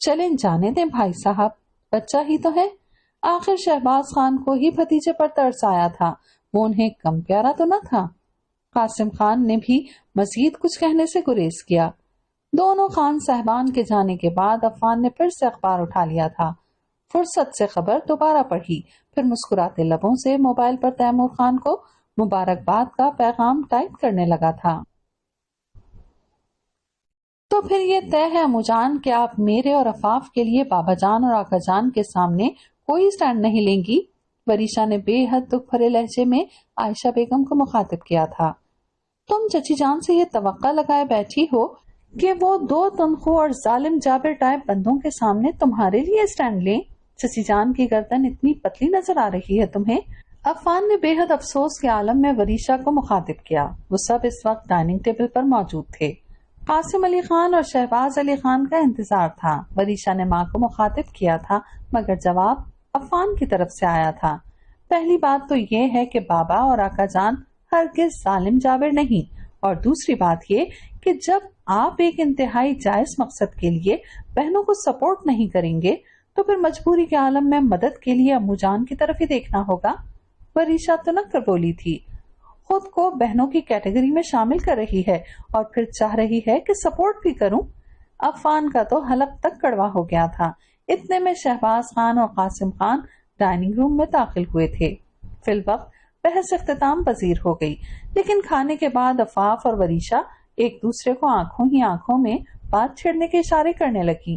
چلیں جانے دیں بھائی صاحب، بچہ ہی تو ہے۔ آخر شہباز خان کو ہی بھتیجے پر ترس آیا تھا، وہ انہیں کم پیارا تو نہ تھا۔ قاسم خان نے بھی مزید کچھ کہنے سے گریز کیا۔ دونوں خان صاحبان کے جانے کے بعد عفان نے پھر سے اخبار اٹھا لیا تھا۔ فرصت سے خبر دوبارہ پڑھی، پھر مسکراتے لبوں سے موبائل پر تیمور خان کو مبارکباد کا پیغام ٹائپ کرنے لگا تھا۔ تو پھر یہ طے ہے امو جان کہ آپ میرے اور عفاف کے لیے بابا جان اور آقا جان کے سامنے کوئی سٹینڈ نہیں لیں گی؟ وریشا نے بے حد دکھ بھرے لہجے میں عائشہ بیگم کو مخاطب کیا تھا۔ تم چچی جان سے یہ توقع لگائے بیٹھی ہو کہ وہ 2 تنخو اور ظالم جابر ٹائپ بندوں کے سامنے تمہارے لیے سٹینڈ لیں؟ چچی جان کی گردن اتنی پتلی نظر آ رہی ہے تمہیں؟ عفان نے بے حد افسوس کے عالم میں وریشا کو مخاطب کیا۔ وہ سب اس وقت ڈائننگ ٹیبل پر موجود تھے۔ قاسم علی خان اور شہباز علی خان کا انتظار تھا۔ وریشا نے ماں کو مخاطب کیا تھا مگر جواب عفان کی طرف سے آیا تھا۔ پہلی بات تو یہ ہے کہ بابا اور آقا جان ہرگز ظالم جابر نہیں، اور دوسری بات یہ کہ جب آپ ایک انتہائی جائز مقصد کے لیے بہنوں کو سپورٹ نہیں کریں گے تو پھر مجبوری کے عالم میں مدد کے لیے امو جان کی طرف ہی دیکھنا ہوگا۔ وریشا تنک کر بولی تھی، خود کو بہنوں کی کیٹیگری میں شامل کر رہی ہے اور پھر چاہ رہی ہے کہ سپورٹ بھی کروں۔ عفان کا تو حلق تک کڑوا ہو گیا تھا۔ اتنے میں شہباز خان اور قاسم خان ڈائننگ روم میں داخل ہوئے تھے۔ فی الوقت بحث اختتام پذیر ہو گئی، لیکن کھانے کے بعد عفاف اور وریشا ایک دوسرے کو آنکھوں ہی آنکھوں میں بات چھیڑنے کے اشارے کرنے لگی۔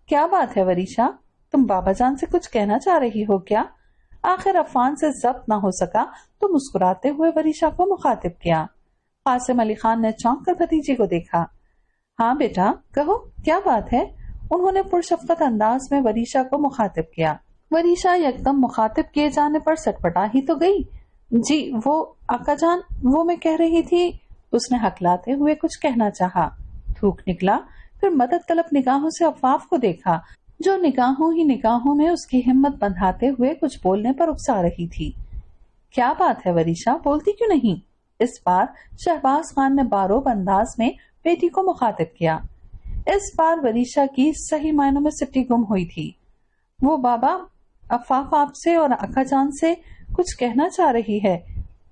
کیا بات ہے وریشا، تم بابا جان سے کچھ کہنا چاہ رہی ہو کیا؟ آخر عفان سے ضبط نہ ہو سکا تو مسکراتے ہوئے وریشا کو مخاطب کیا۔ قاسم علی خان نے چونک کر بھتیجی کو دیکھا۔ ہاں بیٹا کہو کیا بات ہے؟ انہوں نے پرشفقت انداز میں وریشا کو مخاطب کیا۔ وریشا یکدم مخاطب کیے جانے پر سٹپٹا ہی تو گئی۔ جی وہ آقا جان، وہ میں کہہ رہی تھی، اس نے ہکلاتے ہوئے کچھ کہنا چاہا۔ تھوک نکلا، پھر مدد طلب نگاہوں سے عفاف کو دیکھا جو نگاہوں ہی نگاہوں میں اس کی ہمت بندھاتے ہوئے کچھ بولنے پر اکسا رہی تھی۔ کیا بات ہے وریشا، بولتی کیوں نہیں؟ اس بار شہباز خان نے باروب انداز میں بیٹی کو مخاطب کیا۔ اس بار وریشا کی صحیح معنوں میں سٹی گم ہوئی تھی۔ وہ بابا عفاف آپ سے اور آقا جان سے کچھ کہنا چاہ رہی ہے۔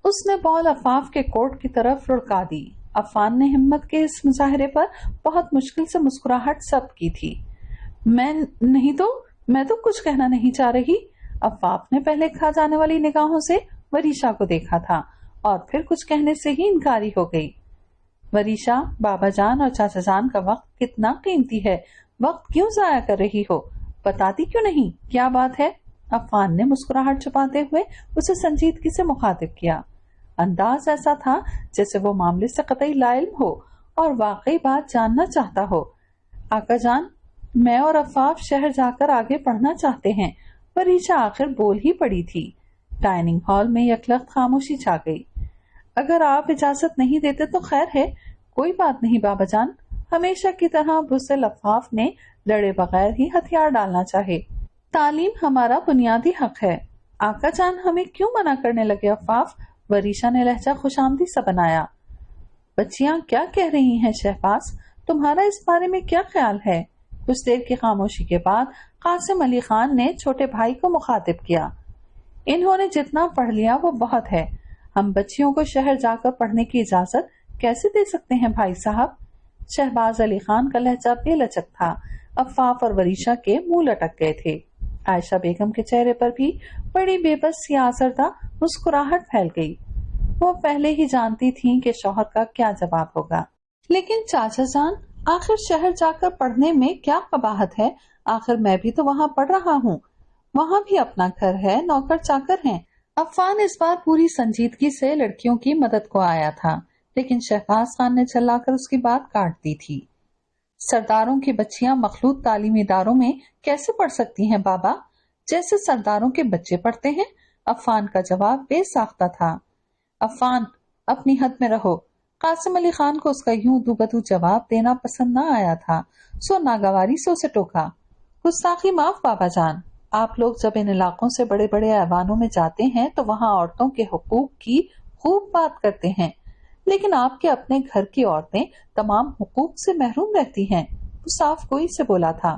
اس نے بال عفاف کے کوٹ کی طرف لڑکا دی۔ عفان نے ہمت کے اس مظاہرے پر بہت مشکل سے مسکراہٹ ضبط کی تھی۔ میں تو کچھ کہنا نہیں چاہ رہی۔ عفاف نے پہلے کھا جانے والی نگاہوں سے وریشا کو دیکھا تھا اور پھر کچھ کہنے سے ہی انکاری ہو گئی۔ وریشا، بابا جان اور چاچا جان کا وقت کتنا قیمتی ہے، وقت کیوں ضائع کر رہی ہو؟ بتاتی کیوں نہیں؟ کیا بات ہے؟ عفان نے مسکراہٹ چھپاتے ہوئے اسے سنجیدگی سے مخاطب کیا۔ انداز ایسا تھا جیسے وہ معاملے سے قطعی لا علم ہو اور واقعی بات جاننا چاہتا ہو۔ آقا جان، میں اور عفاف شہر جا کر آگے پڑھنا چاہتے ہیں۔ وریشا آخر بول ہی پڑی تھی۔ ڈائننگ ہال میں یکلخت خاموشی چھا گئی۔ اگر آپ اجازت نہیں دیتے تو خیر ہے، کوئی بات نہیں بابا جان۔ ہمیشہ کی طرح بزدل عفاف نے لڑے بغیر ہی ہتھیار ڈالنا چاہے۔ تعلیم ہمارا بنیادی حق ہے۔ آقا جان ہمیں کیوں منع کرنے لگے عفاف؟ وریشا نے لہجہ خوش آمدی سا بنایا۔ بچیاں کیا کہہ رہی ہیں شہباز، تمہارا اس بارے میں کیا خیال ہے؟ کچھ دیر کی خاموشی کے بعد قاسم علی خان نے چھوٹے بھائی کو مخاطب کیا۔ انہوں نے جتنا پڑھ لیا وہ بہت ہے، ہم بچیوں کو شہر جا کر پڑھنے کی اجازت کیسے دے سکتے ہیں بھائی صاحب؟ شہباز علی خان کا لہجہ بے لچک تھا۔ عفاف اور وریشا کے منہ لٹک گئے تھے۔ عائشہ بیگم کے چہرے پر بھی بڑی بے بس سی آزردہ مسکراہٹ پھیل گئی۔ وہ پہلے ہی جانتی تھیں کہ شوہر کا کیا جواب ہوگا۔ لیکن چاچا جان، آخر شہر جا کر پڑھنے میں کیا قباحت ہے؟ آخر میں بھی تو وہاں پڑھ رہا ہوں، وہاں بھی اپنا گھر ہے، نوکر چاکر ہیں۔ عفان اس بار پوری سنجیدگی سے لڑکیوں کی مدد کو آیا تھا، لیکن شہباز خان نے چلا کر اس کی بات کاٹ دی تھی۔ سرداروں کی بچیاں مخلوط تعلیمی اداروں میں کیسے پڑھ سکتی ہیں بابا، جیسے سرداروں کے بچے پڑھتے ہیں؟ عفان کا جواب بے ساختہ تھا۔ عفان، اپنی حد میں رہو۔ قاسم علی خان کو اس کا یوں دو بدو جواب دینا پسند نہ آیا تھا، سو ناگواری سے اسے ٹوکا۔ گستاخی معاف بابا جان، آپ لوگ جب ان علاقوں سے بڑے بڑے ایوانوں میں جاتے ہیں تو وہاں عورتوں کے حقوق کی خوب بات کرتے ہیں، لیکن آپ کے اپنے گھر کی عورتیں تمام حقوق سے محروم رہتی ہیں۔ وہ صاف گوئی سے بولا تھا۔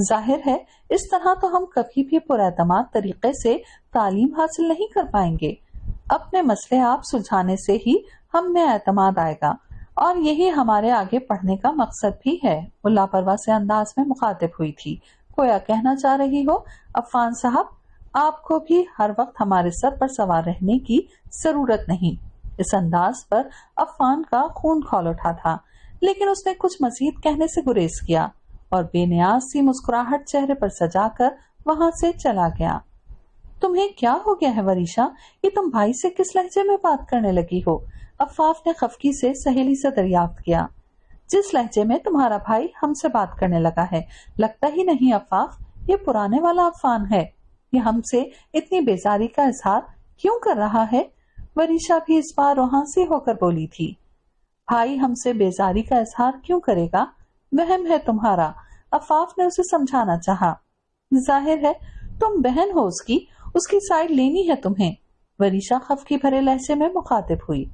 ظاہر ہے اس طرح تو ہم کبھی بھی پراعتماد طریقے سے تعلیم حاصل نہیں کر پائیں گے۔ اپنے مسئلے آپ سلجھانے سے ہی ہم میں اعتماد آئے گا، اور یہی ہمارے آگے پڑھنے کا مقصد بھی ہے۔ وہ لاپرواہ سے انداز میں مخاطب ہوئی تھی، گویا کہنا چاہ رہی ہو عفان صاحب آپ کو بھی ہر وقت ہمارے سر پر سوار رہنے کی ضرورت نہیں۔ اس انداز پر عفان کا خون کھول اٹھا تھا، لیکن اس نے کچھ مزید کہنے سے گریز کیا اور بے نیاز سی مسکراہٹ چہرے پر سجا کر وہاں سے چلا گیا۔ تمہیں کیا ہو گیا ہے وریشا؟ یہ تم بھائی سے کس لہجے میں بات کرنے لگی ہو؟ عفاف نے خفگی سے سہیلی سے دریافت کیا۔ جس لہجے میں تمہارا بھائی ہم سے بات کرنے لگا ہے، لگتا ہی نہیں عفاف یہ پرانے والا عفان ہے۔ یہ ہم سے اتنی بیزاری کا اظہار کیوں کر رہا ہے؟ وریشا بھی اس بار روحان سی ہو کر بولی تھی۔ بھائی ہم سے بیزاری کا اظہار کیوں کرے گا؟ وہم ہے تمہارا، عفاف نے اسے سمجھانا چاہا۔ ظاہر ہے تم بہن ہو اس کی سائیڈ لینی ہے تمہیں، وریشا خفگی بھرے لہجے میں مخاطب ہوئی۔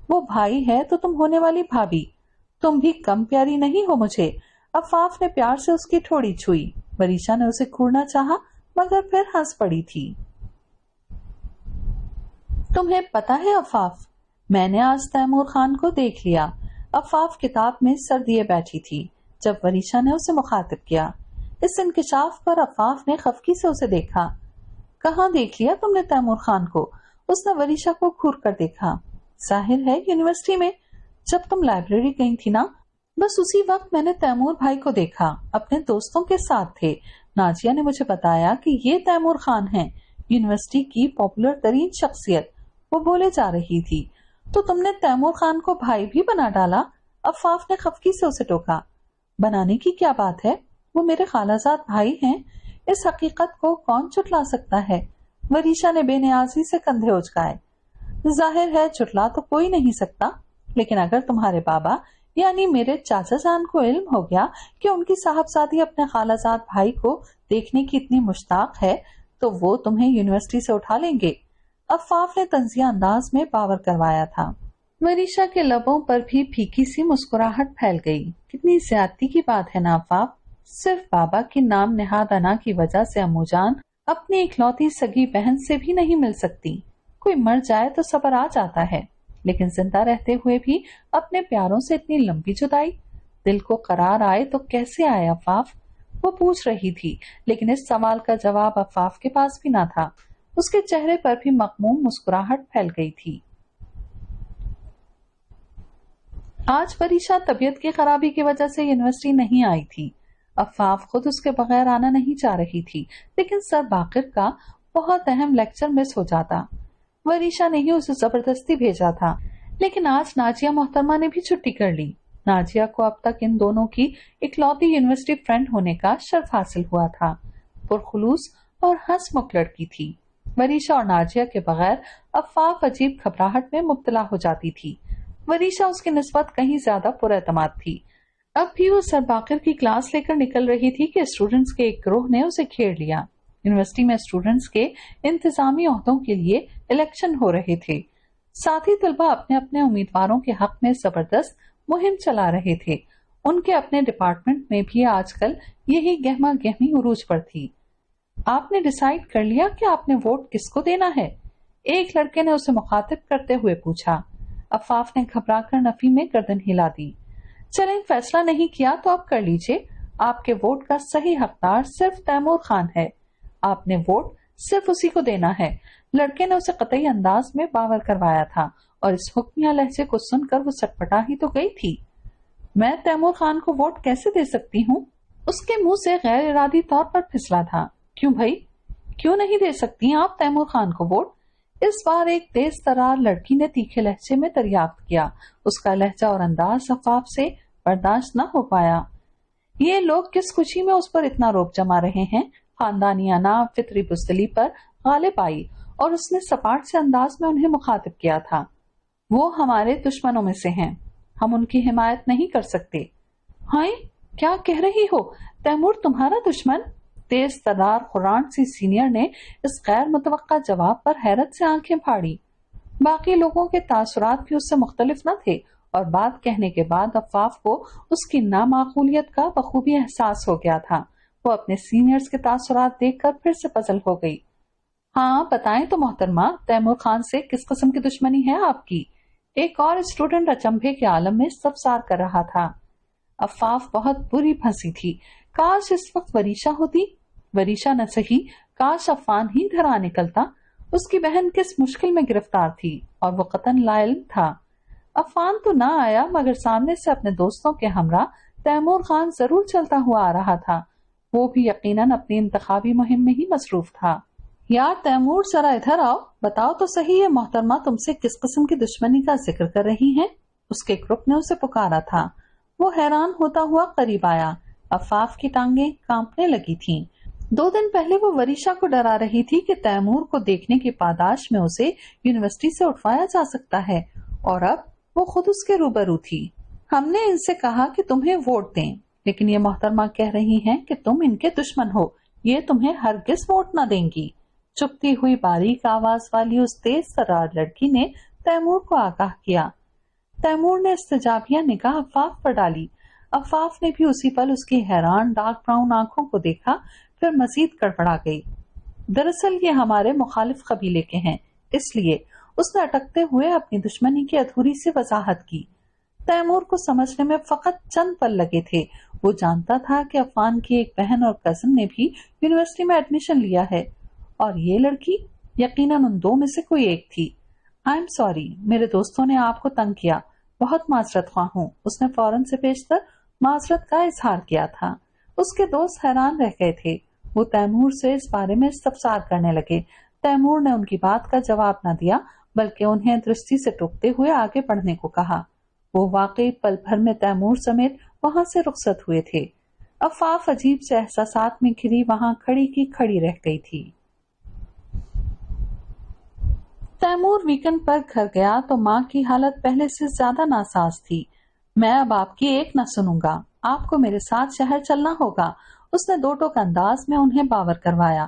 وہ بھائی ہے تو تم ہونے والی بھابھی، تم بھی کم پیاری نہیں ہو مجھے۔ عفاف نے پیار سے اس کی ٹھوڑی چھوئی۔ وریشا نے اسے کھورنا چاہا مگر پھر ہنس پڑی تھی۔ تمہیں پتا ہے عفاف، میں نے آج تیمور خان کو دیکھ لیا۔ عفاف کتاب میں سر دیے بیٹھی تھی جب وریشا نے اسے مخاطب کیا۔ اس انکشاف پر عفاف نے خفگی سے اسے دیکھا۔ کہاں دیکھ لیا تم نے تیمور خان کو؟ اس نے وریشا کو گھور کر دیکھا۔ ظاہر ہے یونیورسٹی میں، جب تم لائبریری گئی تھی نا، بس اسی وقت میں نے تیمور بھائی کو دیکھا، اپنے دوستوں کے ساتھ تھے۔ ناجیہ نے مجھے بتایا کہ یہ تیمور خان ہیں، یونیورسٹی کی پاپولر ترین شخصیت، وہ بولے جا رہی تھی۔ تو تم نے تیمور خان کو بھائی بھی بنا ڈالا؟ عفاف نے خفگی سے اسے ٹوکا۔ بنانے کی کیا بات ہے، وہ میرے خالہ زاد بھائی ہیں، اس حقیقت کو کون چٹلا سکتا ہے؟ وریشا نے بے نیازی سے کندھے اچکائے۔ ظاہر ہے چٹلا تو کوئی نہیں سکتا، لیکن اگر تمہارے بابا یعنی میرے چاچا جان کو علم ہو گیا کہ ان کی صاحبزادی اپنے خالہ زاد بھائی کو دیکھنے کی اتنی مشتاق ہے تو وہ تمہیں یونیورسٹی سے اٹھا لیں گے، عفاف نے طنزیہ انداز میں باور کروایا تھا۔ وریشا کے لبوں پر بھی پھیکی سی مسکراہٹ پھیل گئی۔ کتنی زیادتی کی بات ہے نا عفاف، صرف بابا کی نام نہاد انا کی وجہ سے امو جان اپنی اکلوتی سگی بہن سے بھی نہیں مل سکتی۔ کوئی مر جائے تو صبر آ جاتا ہے، لیکن زندہ رہتے ہوئے بھی اپنے پیاروں سے اتنی لمبی جدائی، دل کو قرار آئے تو کیسے آئے عفاف؟ وہ پوچھ رہی تھی، لیکن اس سوال کا جواب عفاف کے پاس بھی نہ تھا۔ اس کے چہرے پر بھی مغموم مسکراہٹ پھیل گئی تھی۔ آج وریشا طبیعت کی خرابی کی وجہ سے یونیورسٹی نہیں آئی تھی۔ عفاف خود اس کے بغیر آنا نہیں چاہ رہی تھی، لیکن سر باقر کا بہت اہم لیکچر مس ہو جاتا۔ وریشا نے ہی اسے زبردستی بھیجا تھا، لیکن آج ناجیہ محترمہ نے بھی چھٹی کر لی۔ ناجیہ کو اب تک ان دونوں کی اکلوتی یونیورسٹی فرینڈ ہونے کا شرف حاصل ہوا تھا۔ پرخلوص اور ہنس مکھ لڑکی تھی۔ وریشا اور ناجیہ کے بغیر عفاف عجیب گھبراہٹ میں مبتلا ہو جاتی تھی۔ وریشا اس کی نسبت کہیں زیادہ پر اعتماد تھی۔ اب بھی وہ سر باقر کی کلاس لے کر نکل رہی تھی کہ اسٹوڈنٹس کے ایک گروہ نے اسے گھیر لیا۔ یونیورسٹی میں اسٹوڈنٹس کے انتظامی عہدوں کے لیے الیکشن ہو رہے تھے۔ ساتھی طلبہ اپنے اپنے امیدواروں کے حق میں زبردست مہم چلا رہے تھے۔ ان کے اپنے ڈپارٹمنٹ میں بھی آج کل یہی گہما گہمی عروج پر تھی۔ آپ نے ڈیسائیڈ کر لیا کہ آپ نے ووٹ کس کو دینا ہے؟ ایک لڑکے نے اسے مخاطب کرتے ہوئے پوچھا۔ عفاف نے گھبرا کر نفی میں گردن ہلا دی۔ چلیں فیصلہ نہیں کیا تو آپ کر لیجئے، آپ کے ووٹ کا صحیح حقدار صرف تیمور خان ہے، آپ نے ووٹ صرف اسی کو دینا ہے۔ لڑکے نے اسے قطعی انداز میں باور کروایا تھا، اور اس حکمیہ لہجے کو سن کر وہ سٹپٹا ہی تو گئی تھی۔ میں تیمور خان کو ووٹ کیسے دے سکتی ہوں؟ اس کے منہ سے غیر ارادی طور پر پھسلا تھا۔ کیوں بھائی، کیوں نہیں دے سکتی آپ تیمور خان کو ووٹ؟ اس بار ایک تیز ترار لڑکی نے تیکھے لہجے میں دریافت کیا۔ اس کا لہجہ اور انداز عفاف سے برداشت نہ ہو پایا۔ یہ لوگ کس خوشی میں اس پر اتنا روب جما رہے ہیں؟ خاندانیانہ فطری بزدلی پر غالب آئی اور اس نے سپاٹ سے انداز میں انہیں مخاطب کیا تھا۔ وہ ہمارے دشمنوں میں سے ہیں، ہم ان کی حمایت نہیں کر سکتے۔ ہاں کیا کہہ رہی ہو؟ تیمور تمہارا دشمن؟ تیز ترار قرآن سی سینئر نے اس غیر متوقع جواب پر حیرت سے آنکھیں پھاڑی۔ باقی لوگوں کے تاثرات بھی اس سے مختلف نہ تھے، اور بات کہنے کے بعد عفاف کو اس کی نامعقولیت کا بخوبی احساس ہو گیا تھا۔ وہ اپنے سینئرز کے تاثرات دیکھ کر پھر سے پزل ہو گئی۔ ہاں بتائیں تو محترمہ، تیمور خان سے کس قسم کی دشمنی ہے آپ کی؟ ایک اور اسٹوڈنٹ اچنبھے کے عالم میں استفسار کر رہا تھا۔ عفاف بہت بری پھنسی تھی۔ کاش اس وقت وریشا ہوتی، وریشا نہ سہی کاش عفان ہی گھر آ نکلتا۔ اس کی بہن کس مشکل میں گرفتار تھی اور وہ قطعاً لا علم تھا۔ عفان تو نہ آیا مگر سامنے سے اپنے دوستوں کے ہمراہ تیمور خان ضرور چلتا ہوا آ رہا تھا۔ وہ بھی یقیناً اپنی انتخابی مہم میں ہی مصروف تھا۔ یار تیمور ذرا ادھر آؤ، بتاؤ تو صحیح ہے محترمہ تم سے کس قسم کی دشمنی کا ذکر کر رہی ہیں؟ اس کے گروپ نے اسے پکارا تھا۔ وہ حیران ہوتا ہوا قریب آیا۔ عفاف کی ٹانگیں کانپنے لگی تھیں۔ 2 دن پہلے وہ وریشا کو ڈرا رہی تھی کہ تیمور کو دیکھنے کی پاداش میں اسے یونیورسٹی سے اٹھوایا جا سکتا ہے، اور اب وہ خود اس کے روبرو تھی۔ ہم نے ان سے کہا کہ تمہیں ووٹ دیں، لیکن یہ محترمہ کہہ رہی ہیں کہ تم ان کے دشمن ہو، یہ تمہیں ہرگز ووٹ نہ دیں گی۔ چپتی ہوئی باریک آواز والی اس تیز ترار لڑکی نے تیمور کو آگاہ کیا۔ تیمور نے استجابیہ نگاہ عفاف پر ڈالی۔ عفاف نے بھی اسی پل اس کی حیران ڈارک براؤن آنکھوں کو دیکھا، پھر مزید کڑپڑا گئی۔ دراصل یہ ہمارے مخالف قبیلے کے ہیں، اس لیے اس نے اٹکتے ہوئے اپنی دشمنی کی ادھوری سی وضاحت کی۔ تیمور کو سمجھنے میں فقط چند پل لگے تھے۔ وہ جانتا تھا کہ عفان کی ایک بہن اور کزن نے بھی یونیورسٹی میں ایڈمیشن لیا ہے، اور یہ لڑکی یقیناً ان 2 میں سے کوئی ایک تھی۔ آئی ایم سوری، میرے دوستوں نے آپ کو تنگ کیا، بہت معذرت خواہ ہوں۔ اس نے فوراً سے پیشتر معذرت کا اظہار کیا تھا۔ اس کے دوست حیران رہ گئے تھے۔ وہ تیمور سے اس بارے میں استفسار کرنے لگے۔ تیمور نے ان کی بات کا جواب نہ دیا، بلکہ انہیں درستی سے ٹوکتے ہوئے آگے بڑھنے کو کہا۔ وہ واقعی پل بھر میں تیمور سمیت وہاں سے رخصت ہوئے تھے۔ عفاف عجیب سے احساسات میں گھری وہاں کھڑی کی کھڑی رہ گئی تھی۔ تیمور ویکنڈ پر گھر گیا تو ماں کی حالت پہلے سے زیادہ ناساز تھی۔ میں اب آپ کی ایک نہ سنوں گا، آپ کو میرے ساتھ شہر چلنا ہوگا، اس نے 2 ٹوک انداز میں انہیں باور کروایا۔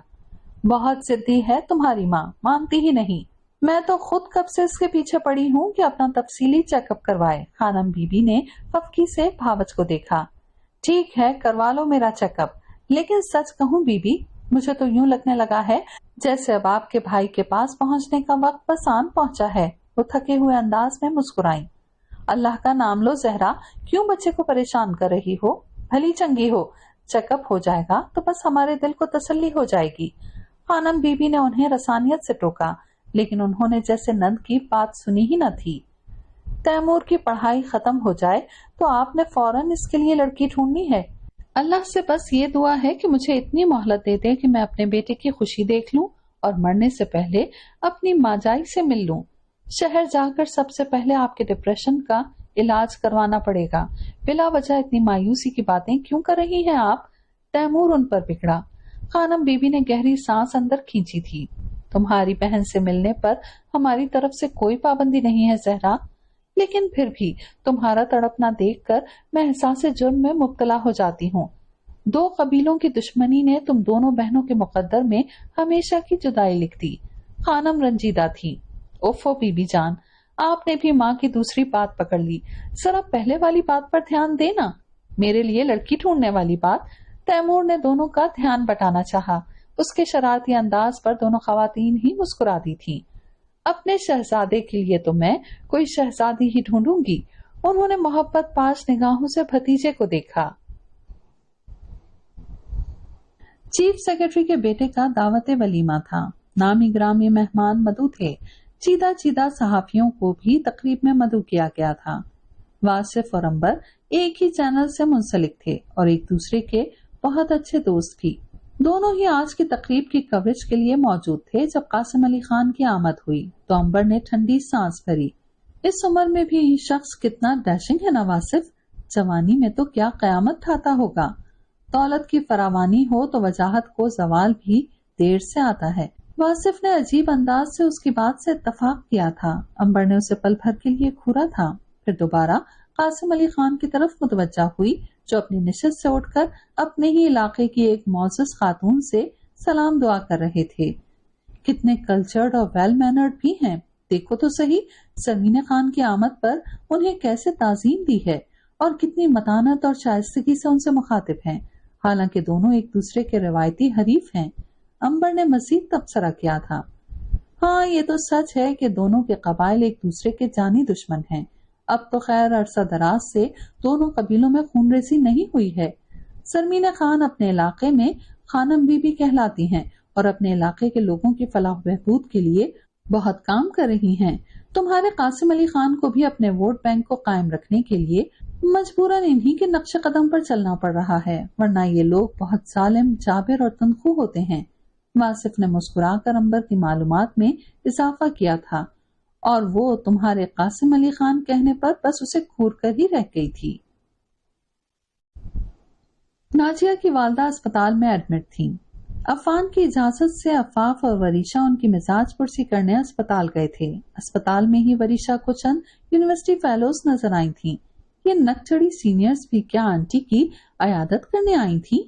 بہت ضدی ہے تمہاری ماں، مانتی ہی نہیں۔ میں تو خود کب سے اس کے پیچھے پڑی ہوں کہ اپنا تفصیلی چیک اپ کروائے۔ خانم بی بی نے خفگی سے بھاوچ کو دیکھا۔ ٹھیک ہے، کروا لو میرا چیک اپ، لیکن سچ کہوں بی بی، مجھے تو یوں لگنے لگا ہے جیسے اب آپ کے بھائی کے پاس پہنچنے کا وقت بس آن پہنچا ہے۔ وہ تھکے ہوئے انداز میں مسکرائیں۔ اللہ کا نام لو زہرا، کیوں بچے کو پریشان کر رہی ہو؟ بھلی چنگی ہو، چیک اپ ہو جائے گا تو بس ہمارے دل کو تسلی ہو جائے گی۔ خانم بی بی نے انہیں رسانیت سے ٹوکا، لیکن انہوں نے جیسے نند کی بات سنی ہی نہ تھی۔ تیمور کی پڑھائی ختم ہو جائے تو آپ نے فوراً اس کے لیے لڑکی ڈھونڈنی ہے۔ اللہ سے بس یہ دعا ہے کہ مجھے اتنی مہلت دے دے کہ میں اپنے بیٹے کی خوشی دیکھ لوں اور مرنے سے پہلے اپنی ماجائی سے مل لوں۔ شہر جا کر سب سے پہلے آپ کے ڈپریشن کا علاج کروانا پڑے گا۔ بلا وجہ اتنی مایوسی کی باتیں کیوں کر رہی ہیں آپ؟ Timur in per بگڑا۔ Khanum be be نے گہری سانس اندر کھینچی تھی۔ تمہاری بہن سے ملنے پر ہماری طرف سے کوئی پابندی نہیں ہے زہرا، لیکن پھر بھی تمہارا تڑپنا دیکھ کر میں احساس جرم میں مبتلا ہو جاتی ہوں۔ 2 قبیلوں کی دشمنی نے تم دونوں بہنوں کے مقدر میں ہمیشہ کی جدائی لکھ دی۔ خانم رنجیدہ تھی۔ اوفو بی بی جان، آپ نے بھی ماں کی دوسری بات پکڑ لی، ذرا پہلے والی بات پر دھیان دینا، میرے لیے لڑکی ڈھونڈنے والی بات۔ تیمور نے دونوں کا دھیان بٹانا چاہا۔ اس کے شرارتی انداز پر دونوں خواتین ہی مسکرا دی تھیں۔ اپنے شہزادے کے لیے تو میں کوئی شہزادی ہی ڈھونڈوں گی۔ انہوں نے محبت پاش نگاہوں سے بھتیجے کو دیکھا۔ چیف سیکرٹری کے بیٹے کا دعوت ولیمہ تھا۔ نامی گرامی مہمان مدعو تھے۔ چیدہ چیدہ صحافیوں کو بھی تقریب میں مدعو کیا گیا تھا۔ واصف اور امبر ایک ہی چینل سے منسلک تھے اور ایک دوسرے کے بہت اچھے دوست بھی۔ دونوں ہی آج کی تقریب کی کوریج کے لیے موجود تھے۔ جب قاسم علی خان کی آمد ہوئی تو امبر نے ٹھنڈی سانس بھری۔ اس عمر میں بھی یہ شخص کتنا ڈیشنگ ہے نا واصف، جوانی میں تو کیا قیامت ڈھاتا ہوگا۔ دولت کی فراوانی ہو تو وجاہت کو زوال بھی دیر سے آتا ہے۔ واصف نے عجیب انداز سے اس کی بات سے اتفاق کیا تھا۔ امبر نے اسے پل بھر کے لیے گھورا تھا، پھر دوبارہ قاسم علی خان کی طرف متوجہ ہوئی جو اپنی نشست سے اٹھ کر اپنے ہی علاقے کی ایک معزز خاتون سے سلام دعا کر رہے تھے۔ کتنے کلچرڈ اور ویل مینرڈ بھی ہیں، دیکھو تو صحیح سرمین خان کی آمد پر انہیں کیسے تعظیم دی ہے اور کتنی متانت اور شائستگی سے ان سے مخاطب ہیں۔ حالانکہ دونوں ایک دوسرے کے روایتی حریف ہیں۔ امبر نے مزید تبصرہ کیا تھا۔ ہاں یہ تو سچ ہے کہ دونوں کے قبائل ایک دوسرے کے جانی دشمن ہیں۔ اب تو خیر عرصہ دراز سے دونوں قبیلوں میں خون ریزی نہیں ہوئی ہے۔ سرمین خان اپنے علاقے میں خانم بی بی کہلاتی ہیں اور اپنے علاقے کے لوگوں کی فلاح و بہبود کے لیے بہت کام کر رہی ہیں۔ تمہارے قاسم علی خان کو بھی اپنے ووٹ بینک کو قائم رکھنے کے لیے مجبوراً انہی کے نقش قدم پر چلنا پڑ رہا ہے، ورنہ یہ لوگ بہت ظالم، جابر اور تنخو ہوتے ہیں۔ واصف نے مسکرا کر امبر کی معلومات میں اضافہ کیا تھا، اور وہ تمہارے قاسم علی خان کہنے پر بس اسے گھور کر ہی رہ گئی تھی۔ ناجیہ کی والدہ اسپتال میں ایڈمٹ تھیں۔ عفان کی اجازت سے عفاف اور وریشہ ان کی مزاج پرسی کرنے اسپتال گئے تھے۔ اسپتال میں ہی وریشہ کو چند یونیورسٹی فیلوز نظر آئی تھیں۔ یہ نک چڑی سینئرز بھی کیا آنٹی کی عیادت کرنے آئی تھیں؟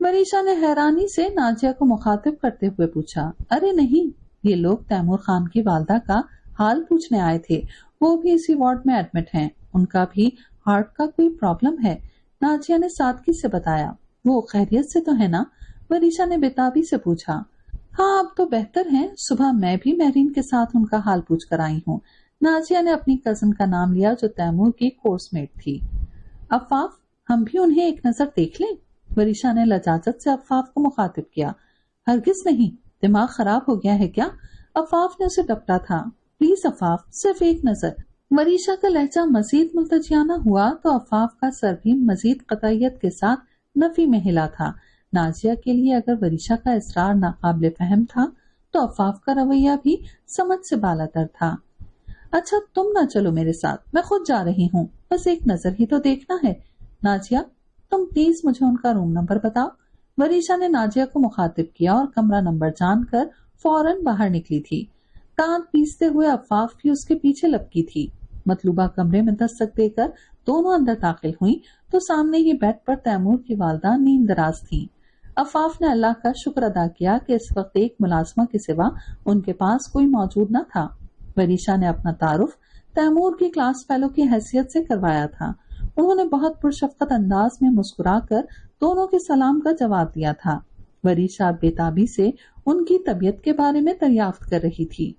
وریشہ نے حیرانی سے ناجیہ کو مخاطب کرتے ہوئے پوچھا۔ ارے نہیں، یہ لوگ تیمور خان کی والدہ کا حال پوچھنے آئے تھے، وہ بھی اسی وارڈ میں ایڈمٹ ہیں، ان کا بھی ہارٹ کا کوئی پرابلم ہے۔ ناجیہ نے سادگی سے بتایا۔ وہ خیریت سے تو ہے نا؟ وریشہ نے بےتابی سے پوچھا۔ ہاں اب تو بہتر ہیں، صبح میں بھی مہرین کے ساتھ ان کا حال پوچھ کر آئی ہوں۔ ناجیہ نے اپنی کزن کا نام لیا جو تیمور کی کورس میٹ تھی۔ عفاف، ہم بھی انہیں ایک نظر دیکھ لیں؟ وریشہ نے لجاجت سے عفاف کو مخاطب کیا۔ ہرگز نہیں، دماغ خراب ہو گیا ہے کیا؟ عفاف نے اسے ڈپٹا تھا۔ پلیز عفاف، صرف ایک نظر۔ وریشہ کا لہجہ مزید ملتجیانہ ہوا تو عفاف کا سر بھی مزید قطعیت کے ساتھ نفی میں ہلا تھا۔ ناجیہ کے لیے اگر وریشہ کا اصرار ناقابل فہم تھا تو عفاف کا رویہ بھی سمجھ سے بالاتر تھا۔ اچھا تم نہ چلو میرے ساتھ، میں خود جا رہی ہوں، بس ایک نظر ہی تو دیکھنا ہے۔ ناجیہ تم پلیز مجھے ان کا روم نمبر بتاؤ۔ وریشہ نے ناجیہ کو مخاطب کیا اور کمرہ نمبر جان کر فوراً باہر نکلی تھی۔ دانت پیستے ہوئے عفاف بھی اس کے پیچھے لپکی تھی۔ مطلوبہ کمرے میں دستک دے کر دونوں اندر داخل ہوئیں تو سامنے ہی بیڈ پر تیمور کی والدہ نیند دراز تھیں۔ عفاف نے اللہ کا شکر ادا کیا کہ اس وقت ایک ملازمہ کے سوا ان کے پاس کوئی موجود نہ تھا۔ وریشہ نے اپنا تعارف تیمور کی کلاس فیلو کی حیثیت سے کروایا تھا۔ انہوں نے بہت پرشفقت انداز میں مسکرا کر دونوں کے سلام کا جواب دیا تھا۔ وریشہ بےتابی سے ان کی طبیعت کے بارے میں دریافت کر رہی تھی۔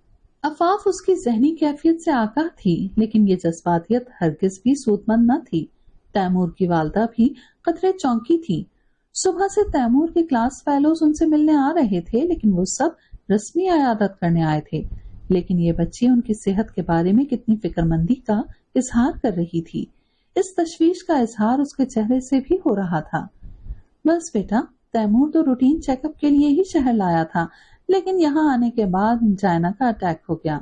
عفاف اس کی ذہنی کیفیت سے آگاہ تھی، لیکن یہ جذباتیت ہرگز بھی سود مند نہ تھی۔ تیمور کی والدہ بھی قدرے چونکی تھی۔ صبح سے تیمور کے کلاس فیلوز ان سے ملنے آ رہے تھے، لیکن وہ سب رسمی عیادت کرنے آئے تھے۔ لیکن یہ بچی ان کی صحت کے بارے میں کتنی فکر مندی کا اظہار کر رہی تھی، اس تشویش کا اظہار اس کے چہرے سے بھی ہو رہا تھا۔ بس بیٹا، تیمور تو روٹین چیک اپ کے لیے ہی شہر لایا تھا، لیکن یہاں آنے کے بعد انجائنا کا اٹیک ہو گیا۔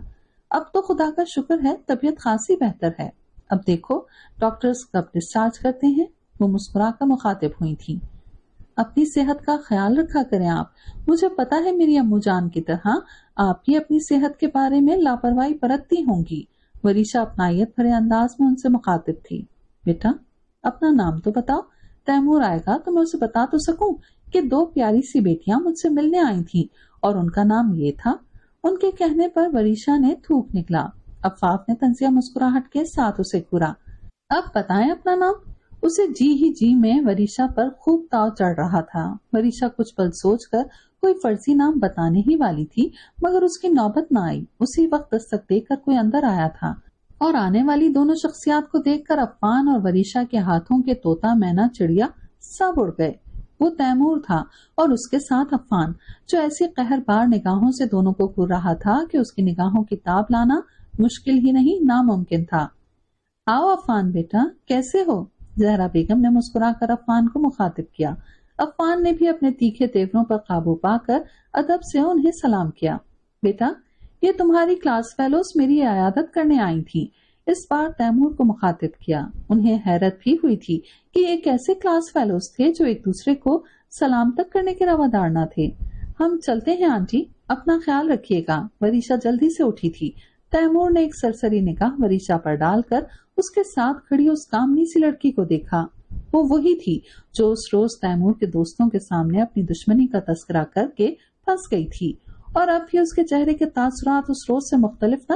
اب تو خدا کا شکر ہے طبیعت خاصی بہتر ہے۔ اب دیکھو ڈاکٹرز کب ڈسچارج کرتے ہیں۔ وہ مسکرا کر مخاطب ہوئی تھی۔ اپنی صحت کا خیال رکھا کریں آپ، مجھے پتا ہے میری امو جان کی طرح آپ بھی اپنی صحت کے بارے میں لاپرواہی برتتی ہوں گی۔ وریشہ اپنائیت بھرے انداز میں ان سے مخاطب تھی۔ بیٹا اپنا نام تو بتاؤ، تیمور آئے گا تو میں اسے بتا تو سکوں کہ 2 پیاری سی بیٹیاں مجھ سے ملنے آئی تھیں اور ان کا نام یہ تھا۔ ان کے کہنے پر وریشہ نے تھوک نکلا۔ عفاف نے طنزیہ مسکراہٹ کے ساتھ اسے گھورا۔ اب بتائیں اپنا نام۔ اسے جی ہی جی میں وریشہ پر خوب تاؤ چڑھ رہا تھا۔ وریشہ کچھ پل سوچ کر کوئی فرضی نام بتانے ہی والی تھی، مگر اس کی نوبت نہ آئی۔ اسی وقت دستک دے کر کوئی اندر آیا تھا اور آنے والی دونوں شخصیات کو دیکھ کر عفان اور وریشہ کے ہاتھوں کے طوطا مینا چڑیا سب اڑ گئے۔ وہ تیمور تھا اور اس کے ساتھ عفان، جو ایسی قہر بار نگاہوں سے دونوں کو گھور رہا تھا کہ اس کی نگاہوں کی تاب لانا مشکل ہی نہیں ناممکن تھا۔ آؤ عفان بیٹا، کیسے ہو؟ زہرا بیگم نے مسکرا کر عفان کو مخاطب کیا۔ عفان نے بھی اپنے تیکھے تیوروں پر قابو پا کر ادب سے انہیں سلام کیا۔ بیٹا یہ تمہاری کلاس فیلوز میری عیادت کرنے آئی تھی۔ اس بار تیمور کو مخاطب کیا۔ انہیں حیرت بھی ہوئی تھی کہ یہ کیسے کلاس فیلوز تھے جو ایک دوسرے کو سلام تک کرنے کے روادار نہ تھے۔ ہم چلتے ہیں آنٹی، اپنا خیال رکھیے گا۔ وریشہ جلدی سے اٹھی تھی۔ تیمور نے ایک سرسری نگاہ وریشہ پر ڈال کر اس کے ساتھ کھڑی اس کامنی سی لڑکی کو دیکھا۔ وہ وہی تھی جو اس روز تیمور کے دوستوں کے سامنے اپنی دشمنی کا تذکرہ کر کے پھنس گئی تھی، اور اب بھی اس کے چہرے کے تاثرات اس روز سے مختلف نہ۔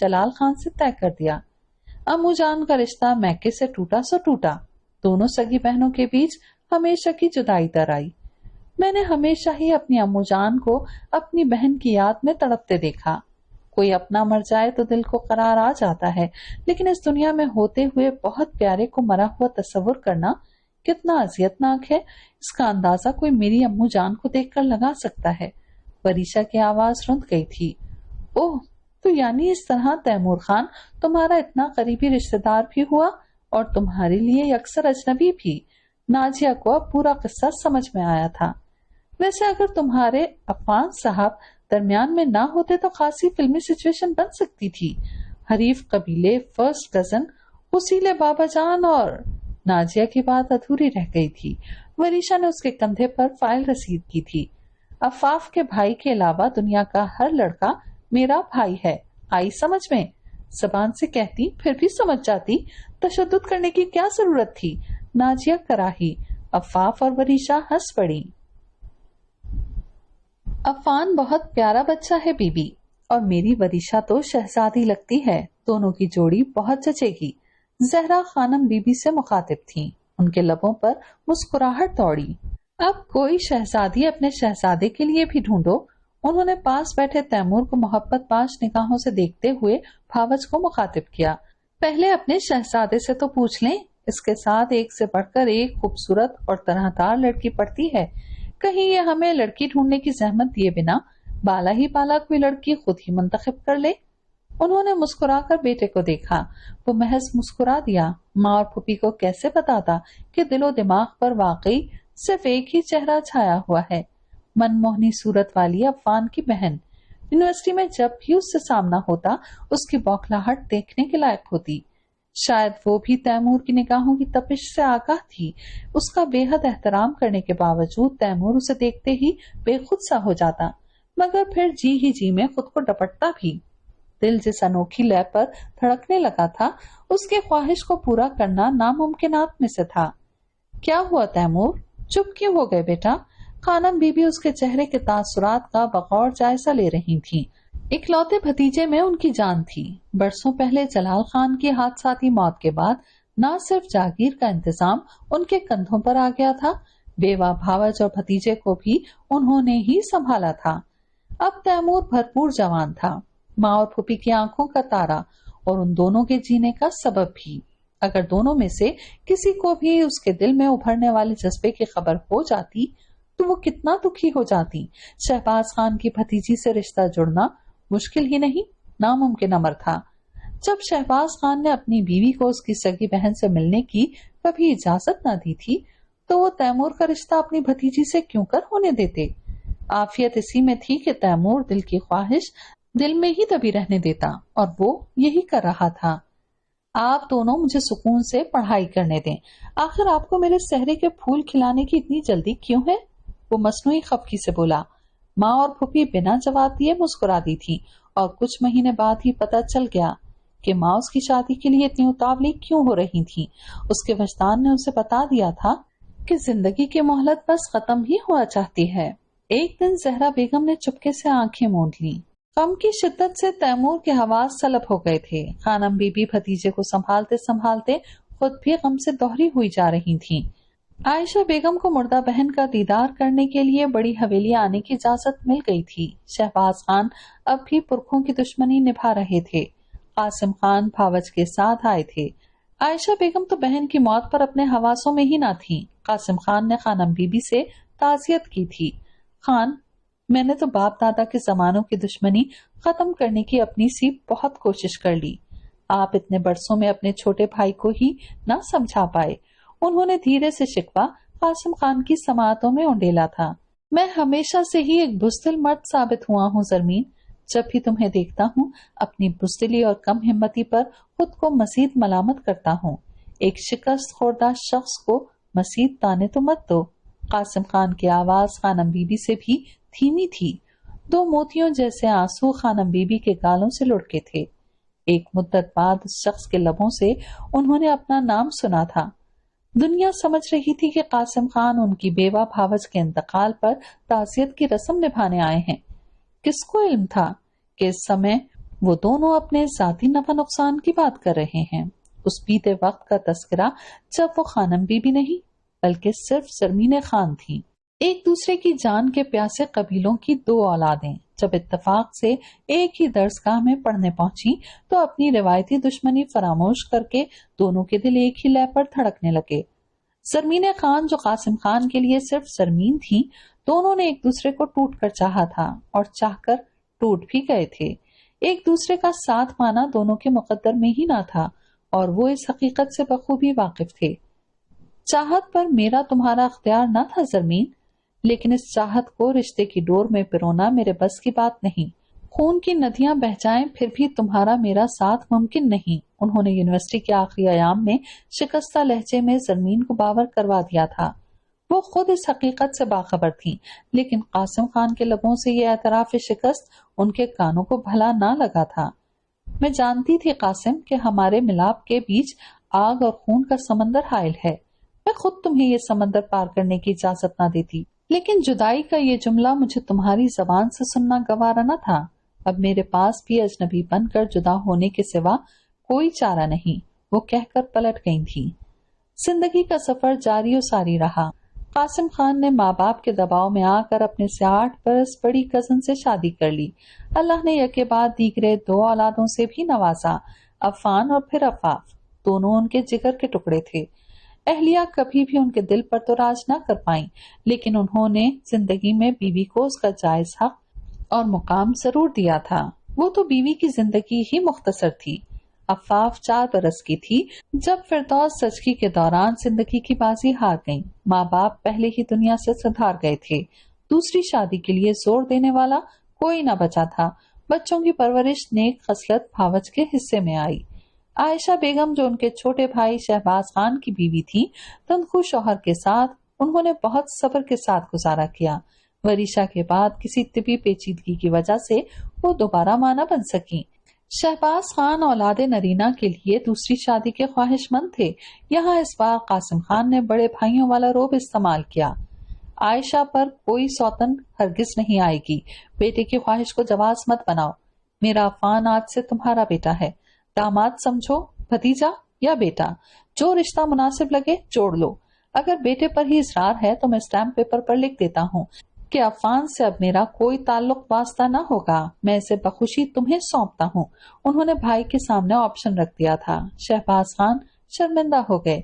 جلال خان سے طے کر دیا۔ امو جان کا رشتہ میکے سے ٹوٹا سو ٹوٹا، دونوں سگی بہنوں کے بیچ ہمیشہ کی جدائی در آئی۔ میں نے ہمیشہ ہی اپنی امو جان کو اپنی بہن کی یاد میں تڑپتے دیکھا۔ کوئی اپنا مر جائے تو دل کو قرار آ جاتا ہے، لیکن اس دنیا میں ہوتے ہوئے بہت پیارے کو مرا ہوا تصور کرنا کتنا اذیت ناک ہے، اس کا اندازہ کوئی میری امو جان کو دیکھ کر لگا سکتا ہے۔ وریشا کی آواز رند گئی تھی۔ اوہ، تو یعنی اس طرح تیمور خان تمہارا اتنا قریبی رشتہ دار بھی ہوا اور تمہارے لیے اکثر اجنبی بھی۔ نازیہ کو اب پورا قصہ سمجھ میں آیا تھا۔ ویسے اگر تمہارے عفان صاحب درمیان میں نہ ہوتے تو خاصی فلمی سچویشن بن سکتی تھی۔ حریف قبیلے، فرسٹ کزن، وسیلے بابا جان، اور نازیہ کی بات ادھوری رہ گئی تھی۔ وریشا نے اس کے کندھے پر فائل رسید کی تھی۔ عفاف کے بھائی کے علاوہ دنیا کا ہر لڑکا میرا بھائی ہے، آئی سمجھ میں؟ زبان سے کہتی پھر بھی سمجھ جاتی، تشدد کرنے کی کیا ضرورت تھی؟ نازیہ کراہی۔ عفاف اور وریشا ہنس پڑی۔ عفان بہت پیارا بچہ ہے بی بی، اور میری وریشا تو شہزادی لگتی ہے، دونوں کی جوڑی بہت جچے گی۔ زہرا خانم بی بی سے مخاطب تھیں، ان کے لبوں پر مسکراہٹ دوڑی۔ اب کوئی شہزادی اپنے شہزادے کے لیے بھی ڈھونڈو۔ انہوں نے پاس بیٹھے تیمور کو محبت باش نگاہوں سے دیکھتے ہوئے بھاوج کو مخاطب کیا۔ پہلے اپنے شہزادے سے تو پوچھ لیں، اس کے ساتھ ایک سے بڑھ کر ایک خوبصورت اور طرح دار لڑکی پڑتی ہے، کہیں یہ ہمیں لڑکی ڈھونڈنے کی زحمت دیے بنا بالا ہی بالا کوئی لڑکی خود ہی منتخب کر لے۔ انہوں نے مسکرا کر بیٹے کو دیکھا، وہ محض مسکرا دیا۔ ماں اور پھوپھی کو کیسے بتاتا کہ دل و دماغ پر واقعی صرف ایک ہی چہرہ چھایا ہوا ہے، من موہنی صورت والی عفان کی بہن۔ یونیورسٹی میں جب بھی اس سے سامنا ہوتا، اس کی بوکھلاہٹ دیکھنے کے لائق ہوتی۔ شاید وہ بھی تیمور کی نگاہوں کی تپش سے آگاہ تھی۔ اس کا بے حد احترام کرنے کے باوجود تیمور اسے دیکھتے ہی بے خود سا ہو جاتا، مگر پھر جی ہی جی میں خود کو ڈپٹتا بھی۔ دل جس انوکھی لے پر دھڑکنے لگا تھا، اس کی خواہش کو پورا کرنا ناممکنات میں سے تھا۔ کیا ہوا تیمور؟ چپ کیوں ہو گئے بیٹا؟ خانم بی بی اس کے چہرے کے تاثرات کا بغور جائزہ لے رہی تھیں۔ اکلوتے بھتیجے میں ان کی جان تھی۔ برسوں پہلے جلال خان کی حادثاتی موت کے بعد نہ صرف جاگیر کا انتظام ان کے کندھوں پر آ گیا تھا، بیوہ بھاوج اور بھتیجے کو بھی انہوں نے ہی سنبھالا تھا۔ اب تیمور بھرپور جوان تھا، ماں اور پھوپھی کی آنکھوں کا تارا، اور ان دونوں کے جینے کا سبب بھی۔ اگر دونوں میں سے کسی کو بھی اس کے دل میں ابھرنے والے جذبے کی خبر ہو جاتی تو وہ کتنا دکھی ہو جاتی۔ شہباز خان کی بھتیجی سے رشتہ جڑنا مشکل ہی نہیں، ناممکن امر تھا۔ جب شہباز خان نے اپنی بیوی کو اس کی سگی بہن سے ملنے کی کبھی اجازت نہ دی تھی تو وہ تیمور کا رشتہ اپنی بھتیجی سے کیوں کر ہونے دیتے؟ عافیت اسی میں تھی کہ تیمور دل کی خواہش دل میں ہی دبی رہنے دیتا، اور وہ یہی کر رہا تھا۔ آپ دونوں مجھے سکون سے پڑھائی کرنے دیں، آخر آپ کو میرے سہرے کے پھول کھلانے کی اتنی جلدی کیوں ہے؟ وہ مصنوعی خفگی سے بولا۔ ماں اور پھوپھی بنا جواب دیے مسکرا دی تھی، اور کچھ مہینے بعد ہی پتہ چل گیا کہ ماں اس کی شادی کے لیے اتنی اتاولی کیوں ہو رہی تھی۔ اس کے وجدان نے اسے بتا دیا تھا کہ زندگی کی مہلت بس ختم ہی ہوا چاہتی ہے۔ ایک دن زہرا بیگم نے چپکے سے آنکھیں موند لی۔ غم کی شدت سے تیمور کے حواس سلب ہو گئے تھے۔ خانم بی بی بھتیجے کو سنبھالتے سنبھالتے خود بھی غم سے دوہری ہوئی جا رہی تھیں۔ عائشہ بیگم کو مردہ بہن کا دیدار کرنے کے لیے بڑی حویلی آنے کی اجازت مل گئی تھی۔ شہباز خان اب بھی پرکھوں کی دشمنی نبھا رہے تھے۔ قاسم خان بھاوج کے ساتھ آئے تھے۔ عائشہ بیگم تو بہن کی موت پر اپنے حواسوں میں ہی نہ تھی۔ قاسم خان نے خانم بی بی سے تعزیت کی تھی۔ خان، میں نے تو باپ دادا کے زمانوں کی دشمنی ختم کرنے کی اپنی سی بہت کوشش کر لی، آپ اتنے برسوں میں اپنے چھوٹے بھائی کو ہی نہ سمجھا پائے۔ انہوں نے دھیرے سے شکوہ قاسم خان کی سماعتوں میں اونڈیلا تھا۔ میں ہمیشہ سے ہی ایک بزدل مرد ثابت ہوا ہوں زرمین، جب بھی تمہیں دیکھتا ہوں اپنی بزدلی اور کم ہمتی پر خود کو مزید ملامت کرتا ہوں۔ ایک شکست خوردہ شخص کو مزید تانے تو مت دو۔ قاسم خان کی آواز خانم بی بی سے بھی دھیمی تھی۔ دو موتیوں جیسے آنسو خانم بی بی کے گالوں سے لڑکے تھے۔ ایک مدت بعد اس شخص کے لبوں سے انہوں نے اپنا نام سنا تھا۔ دنیا سمجھ رہی تھی کہ قاسم خان ان کی بیوہ بھاوج کے انتقال پر تعزیت کی رسم نبھانے آئے ہیں۔ کس کو علم تھا کہ اس سمے وہ دونوں اپنے ذاتی نفع نقصان کی بات کر رہے ہیں، اس بیتے وقت کا تذکرہ جب وہ خانم بی بی نہیں بلکہ صرف زرمین خان تھیں، ایک دوسرے کی جان کے پیاسے قبیلوں کی دو اولادیں جب اتفاق سے ایک ہی درسگاہ میں پڑھنے پہنچی تو اپنی روایتی دشمنی فراموش کر کے دونوں کے دل ایک ہی لے پر دھڑکنے لگے۔ زرمین خان جو قاسم خان کے لیے صرف زرمین تھی، دونوں نے ایک دوسرے کو ٹوٹ کر چاہا تھا اور چاہ کر ٹوٹ بھی گئے تھے۔ ایک دوسرے کا ساتھ پانا دونوں کے مقدر میں ہی نہ تھا اور وہ اس حقیقت سے بخوبی واقف تھے۔ چاہت پر میرا تمہارا اختیار نہ تھا زرمین، لیکن اس چاہت کو رشتے کی ڈور میں پرونا میرے بس کی بات نہیں۔ خون کی ندیاں بہ جائیں پھر بھی تمہارا میرا ساتھ ممکن نہیں۔ انہوں نے یونیورسٹی کے آخری ایام میں شکستہ لہجے میں زرمین کو باور کروا دیا تھا۔ وہ خود اس حقیقت سے باخبر تھی، لیکن قاسم خان کے لبوں سے یہ اعتراف شکست ان کے کانوں کو بھلا نہ لگا تھا۔ میں جانتی تھی قاسم کہ ہمارے ملاپ کے بیچ آگ اور خون کا سمندر حائل ہے، میں خود تمہیں یہ سمندر پار کرنے کی اجازت نہ دیتی، لیکن جدائی کا یہ جملہ مجھے تمہاری زبان سے سننا گوارا نہ تھا۔ اب میرے پاس بھی اجنبی بن کر جدا ہونے کے سوا کوئی چارہ نہیں، وہ کہہ کر پلٹ گئی تھی۔ زندگی کا سفر جاری و ساری رہا۔ قاسم خان نے ماں باپ کے دباؤ میں آ کر اپنے 8 برس بڑی کزن سے شادی کر لی۔ اللہ نے یکے بعد دیگرے 2 اولادوں سے بھی نوازا، عفان اور پھر عفاف، دونوں ان کے جگر کے ٹکڑے تھے۔ اہلیہ کبھی بھی ان کے دل پر تو راج نہ کر پائیں، لیکن انہوں نے زندگی میں بیوی کو اس کا جائز حق اور مقام ضرور دیا تھا۔ وہ تو بیوی کی زندگی ہی مختصر تھی۔ عفاف 4 برس کی تھی جب فردوس زچگی کے دوران زندگی کی بازی ہار گئیں۔ ماں باپ پہلے ہی دنیا سے سدھار گئے تھے، دوسری شادی کے لیے زور دینے والا کوئی نہ بچا تھا۔ بچوں کی پرورش نیک خصلت بھاوچ کے حصے میں آئی۔ عائشہ بیگم جو ان کے چھوٹے بھائی شہباز خان کی بیوی تھی، تنخو شوہر کے ساتھ انہوں نے بہت صبر کے ساتھ گزارا کیا۔ وریشہ کے بعد کسی طبی پیچیدگی کی وجہ سے وہ دوبارہ ماں نہ بن سکی۔ شہباز خان اولاد نرینہ کے لیے دوسری شادی کے خواہش مند تھے۔ یہاں اس بار قاسم خان نے بڑے بھائیوں والا روب استعمال کیا۔ عائشہ پر کوئی سوتن ہرگز نہیں آئے گی، بیٹے کی خواہش کو جواز مت بناؤ۔ میرا عفان آج سے تمہارا بیٹا ہے، داماد سمجھو، بھتیجا یا بیٹا، جو رشتہ مناسب لگے جوڑ لو۔ اگر بیٹے پر ہی اصرار ہے تو میں اسٹیمپ پیپر پر لکھ دیتا ہوں کہ عفان سے اب میرا کوئی تعلق واسطہ نہ ہوگا، میں اسے بخوشی تمہیں سونپتا ہوں۔ انہوں نے بھائی کے سامنے آپشن رکھ دیا تھا۔ شہباز خان شرمندہ ہو گئے۔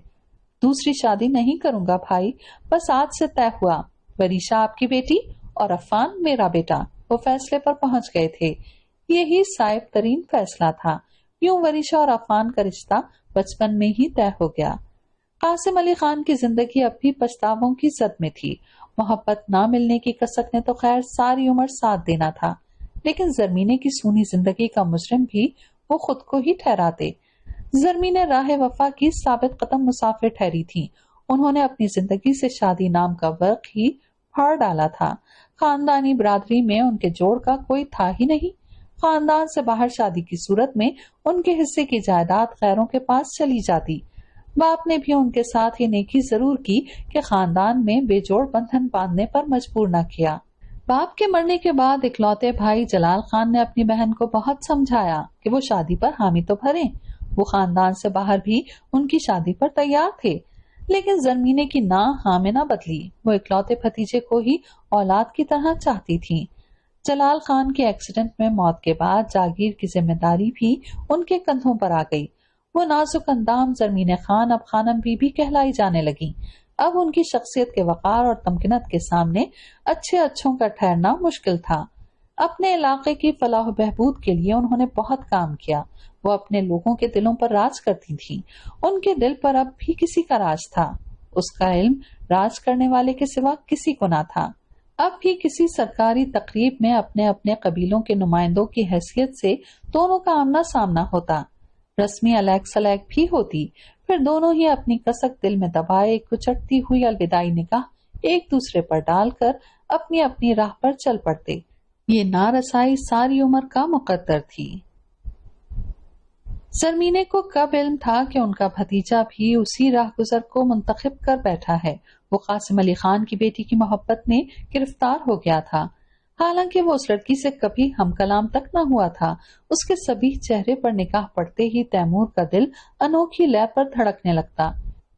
دوسری شادی نہیں کروں گا بھائی، بس آج سے طے ہوا، وریشہ آپ کی بیٹی اور عفان میرا بیٹا۔ وہ فیصلے پر پہنچ گئے تھے، یہی صائب ترین فیصلہ تھا۔ یوں وریشہ اور عفان کا رشتہ بچپن میں ہی طے ہو گیا۔ قاسم علی خان کی زندگی اب بھی پچھتاووں کی زد میں تھی۔ محبت نہ ملنے کی کسک نے تو خیر ساری عمر ساتھ دینا تھا، لیکن زرمینے کی سونی زندگی کا مجرم بھی وہ خود کو ہی ٹھہراتے۔ زرمینے راہ وفا کی ثابت قدم مسافر ٹھہری تھی۔ انہوں نے اپنی زندگی سے شادی نام کا ورق ہی پھاڑ ڈالا تھا۔ خاندانی برادری میں ان کے جوڑ کا کوئی تھا ہی نہیں۔ خاندان سے باہر شادی کی صورت میں ان کے حصے کی جائیداد غیروں کے پاس چلی جاتی۔ باپ نے بھی ان کے ساتھ یہ نیکی ضرور کی کہ خاندان میں بے جوڑ بندھن باندھنے پر مجبور نہ کیا۔ باپ کے مرنے کے بعد اکلوتے بھائی جلال خان نے اپنی بہن کو بہت سمجھایا کہ وہ شادی پر حامی تو بھریں۔ وہ خاندان سے باہر بھی ان کی شادی پر تیار تھے، لیکن زرمینے کی نہ ہاں میں نہ بدلی۔ وہ اکلوتے بھتیجے کو ہی اولاد کی طرح چاہتی تھی۔ جلال خان کے ایکسیڈنٹ میں موت کے بعد جاگیر کی ذمہ داری بھی ان کے کندھوں پر آ گئی۔ وہ نازک اندام زرمین خان اب خانم بی بی کہلائی جانے لگی۔ اب ان کی شخصیت کے وقار اور تمکنت کے سامنے اچھے اچھوں کا ٹھہرنا مشکل تھا۔ اپنے علاقے کی فلاح و بہبود کے لیے انہوں نے بہت کام کیا۔ وہ اپنے لوگوں کے دلوں پر راج کرتی تھیں۔ ان کے دل پر اب بھی کسی کا راج تھا۔ اس کا علم راج کرنے والے کے سوا کسی کو نہ تھا۔ اب بھی کسی سرکاری تقریب میں اپنے اپنے قبیلوں کے نمائندوں کی حیثیت سے دونوں کا آمنا سامنا ہوتا، رسمی الیک سلیک بھی ہوتی، پھر دونوں ہی اپنی کسک دل میں دبائے کچٹتی ہوئی الوداعی نگاہ ایک دوسرے پر ڈال کر اپنی اپنی راہ پر چل پڑتے۔ یہ نارسائی ساری عمر کا مقدر تھی۔ زرمینے کو کب علم تھا کہ ان کا بھتیجا بھی اسی راہ گزر کو منتخب کر بیٹھا ہے۔ وہ قاسم علی خان کی بیٹی کی محبت میں گرفتار ہو گیا تھا۔ حالانکہ وہ اس لڑکی سے کبھی ہم کلام تک نہ ہوا تھا، اس کے سبھی چہرے پر نگاہ پڑتے ہی تیمور کا دل انوکھی لے پر دھڑکنے لگتا۔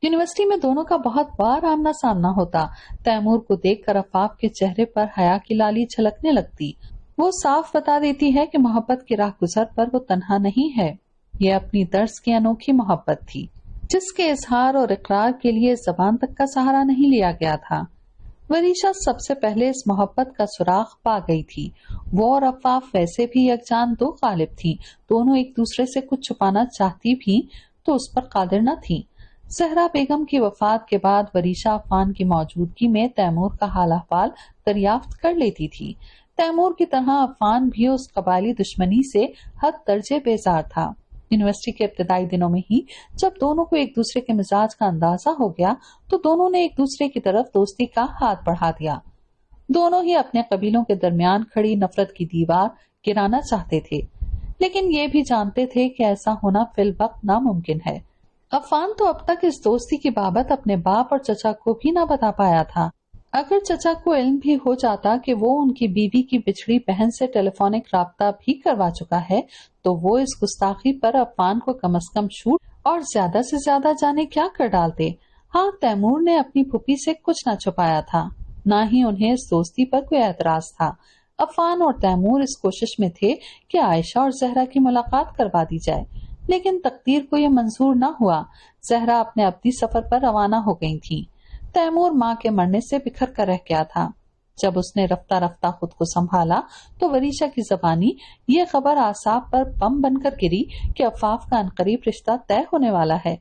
یونیورسٹی میں دونوں کا بہت بار آمنا سامنا ہوتا۔ تیمور کو دیکھ کر عفاف کے چہرے پر حیا کی لالی چھلکنے لگتی۔ وہ صاف بتا دیتی ہے کہ محبت کی راہ گزر پر وہ تنہا نہیں ہے، یہ اپنی طرز کی انوکھی محبت تھی جس کے اظہار اور اقرار کے لیے زبان تک کا سہارا نہیں لیا گیا تھا۔ وریشا سب سے پہلے اس محبت کا سراغ پا گئی تھی۔ وہ اور عفاف ویسے بھی یکجان دو قالب تھیں، دونوں ایک دوسرے سے کچھ چھپانا چاہتی بھی تو اس پر قادر نہ تھیں۔ زہرا بیگم کی وفات کے بعد وریشا عفان کی موجودگی میں تیمور کا حال احوال دریافت کر لیتی تھی۔ تیمور کی طرح عفان بھی اس قبائلی دشمنی سے حد درجے بیزار تھا۔ یونیورسٹی کے ابتدائی دنوں میں ہی جب دونوں کو ایک دوسرے کے مزاج کا اندازہ ہو گیا تو دونوں نے ایک دوسرے کی طرف دوستی کا ہاتھ بڑھا دیا۔ دونوں ہی اپنے قبیلوں کے درمیان کھڑی نفرت کی دیوار گرانا چاہتے تھے، لیکن یہ بھی جانتے تھے کہ ایسا ہونا فی الوقت ناممکن ہے۔ عفان تو اب تک اس دوستی کی بابت اپنے باپ اور چچا کو بھی نہ بتا پایا تھا۔ اگر چچا کو علم بھی ہو جاتا کہ وہ ان کی بیوی کی بچھڑی بہن سے ٹیلی فونک رابطہ بھی کروا چکا ہے تو وہ اس گستاخی پر عفان کو کم از کم چھوٹ اور زیادہ سے زیادہ جانے کیا کر ڈالتے۔ ہاں، تیمور نے اپنی پھوپھی سے کچھ نہ چھپایا تھا، نہ ہی انہیں اس دوستی پر کوئی اعتراض تھا۔ عفان اور تیمور اس کوشش میں تھے کہ عائشہ اور زہرا کی ملاقات کروا دی جائے، لیکن تقدیر کو یہ منظور نہ ہوا۔ زہرا اپنے ابدی سفر پر روانہ ہو گئی تھی۔ تیمور ماں کے مرنے سے بکھر کر رہ گیا تھا۔ جب اس نے رفتہ رفتہ خود کو سنبھالا تو وریشا کی زبانی یہ خبر اعصاب پر بم بن کر گری کہ عفاف کا عنقریب رشتہ طے ہونے والا ہے۔